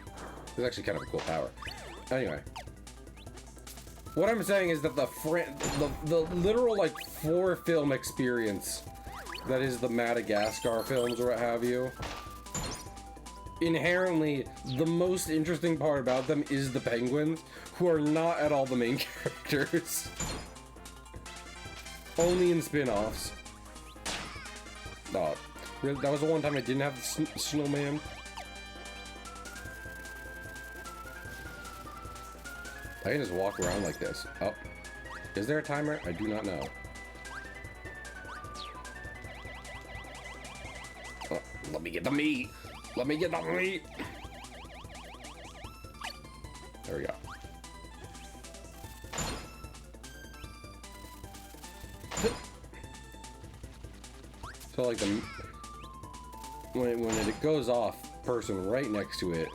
This is actually kind of a cool power. Anyway. What I'm saying is that the literal, like, 4-film experience that is the Madagascar films or what have you, inherently, the most interesting part about them is the penguins, who are not at all the main characters. Only in spin-offs. Oh, really? That was the one time I didn't have the snowman? I can just walk around like this. Oh. Is there a timer? I do not know. Oh, let me get the meat! Let me get the meat! There we go. So like when it goes off, person right next to it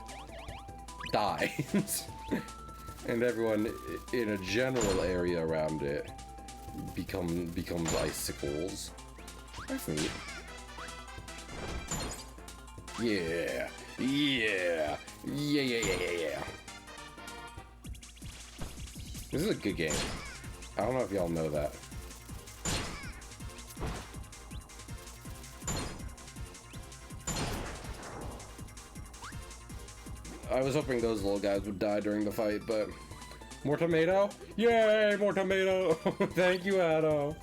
dies. And everyone in a general area around it becomes icicles. That's neat. Yeah. Yeah. Yeah. This is a good game. I don't know if y'all know that. I was hoping those little guys would die during the fight, but... More tomato? Yay, more tomato! Thank you, Addo.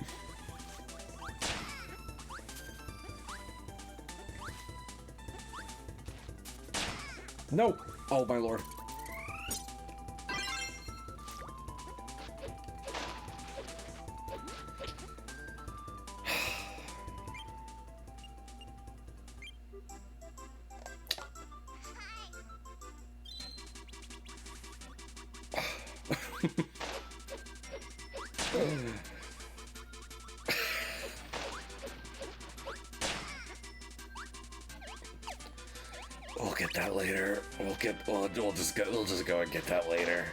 No! Oh, my lord. We'll get that later. We'll just go and get that later.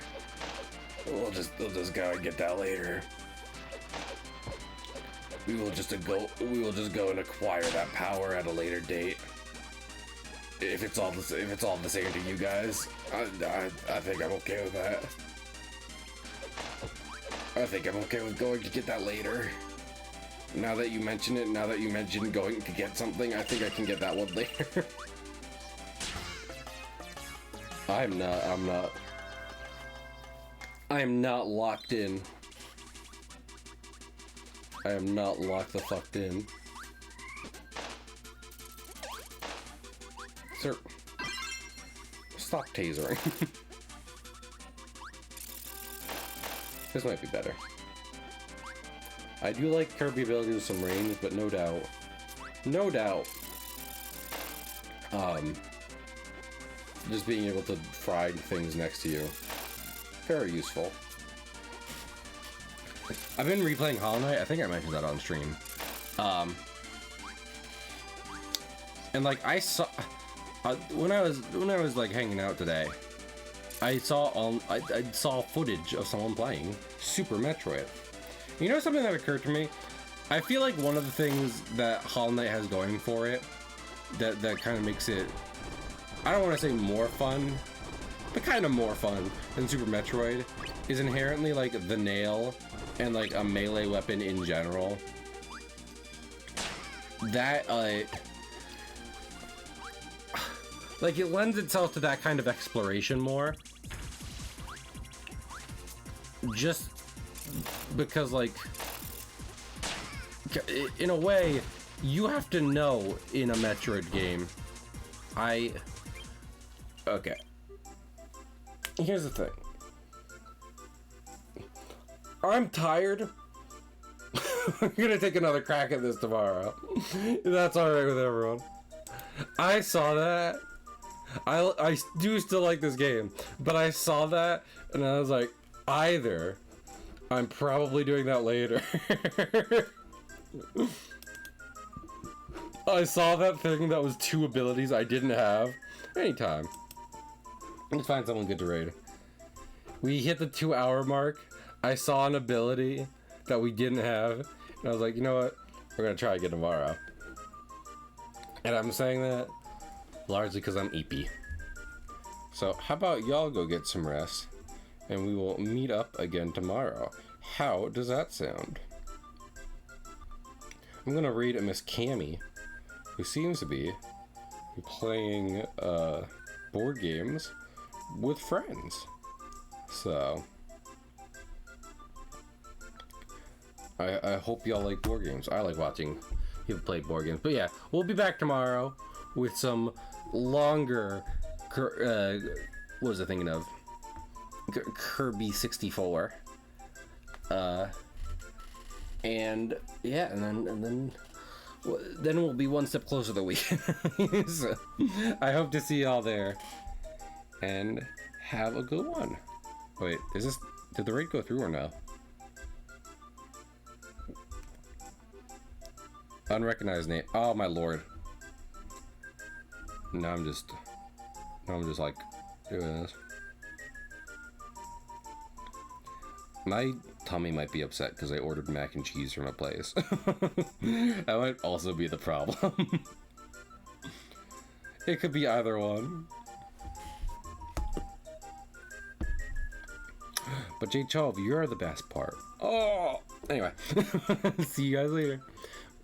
We'll just go and get that later. We will just go and acquire that power at a later date. If it's all the same to you guys, I think I'm okay with that. I think I'm okay with going to get that later. Now that you mention it, now that you mention going to get something, I think I can get that one later. I am not locked in. I am not locked the fuck in. Sir, stop tasering. This might be better. I do like Kirby ability with some range, but no doubt, just being able to fry things next to you, very useful. I've been replaying Hollow Knight. I think I mentioned that on stream. And like I saw when I was like hanging out today, I saw footage of someone playing Super Metroid. You know something that occurred to me? I feel like one of the things that Hollow Knight has going for it, that kind of makes it, I don't want to say more fun, but kind of more fun than Super Metroid, is inherently like the nail and like a melee weapon in general. That like it lends itself to that kind of exploration more. Just because like in a way you have to know in a Metroid game. Okay. Here's the thing. I'm tired. I'm gonna take another crack at this tomorrow. That's alright with everyone. I saw that. I do still like this game, but I saw that and I was like, either I'm probably doing that later. I saw that thing that was 2 abilities I didn't have. Anytime. Let's find someone good to raid. We hit the 2-hour mark. I saw an ability that we didn't have, and I was like, you know what? We're gonna try again tomorrow. And I'm saying that largely because I'm EP. So how about y'all go get some rest, and we will meet up again tomorrow. How does that sound? I'm gonna read a Miss Cammy, who seems to be playing board games with friends. So I hope y'all like board games. I like watching people play board games. But yeah, we'll be back tomorrow with some longer what was I thinking of? Kirby 64. And yeah, and then we'll be one step closer to the weekend. So, I hope to see y'all there, and have a good one. Wait, did the raid go through or no? Unrecognized name. Oh my lord. Now I'm just like doing this. My tummy might be upset because I ordered mac and cheese from a place. That might also be the problem. It could be either one. But J12, you're the best part. Oh! Anyway. See you guys later.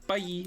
Bye!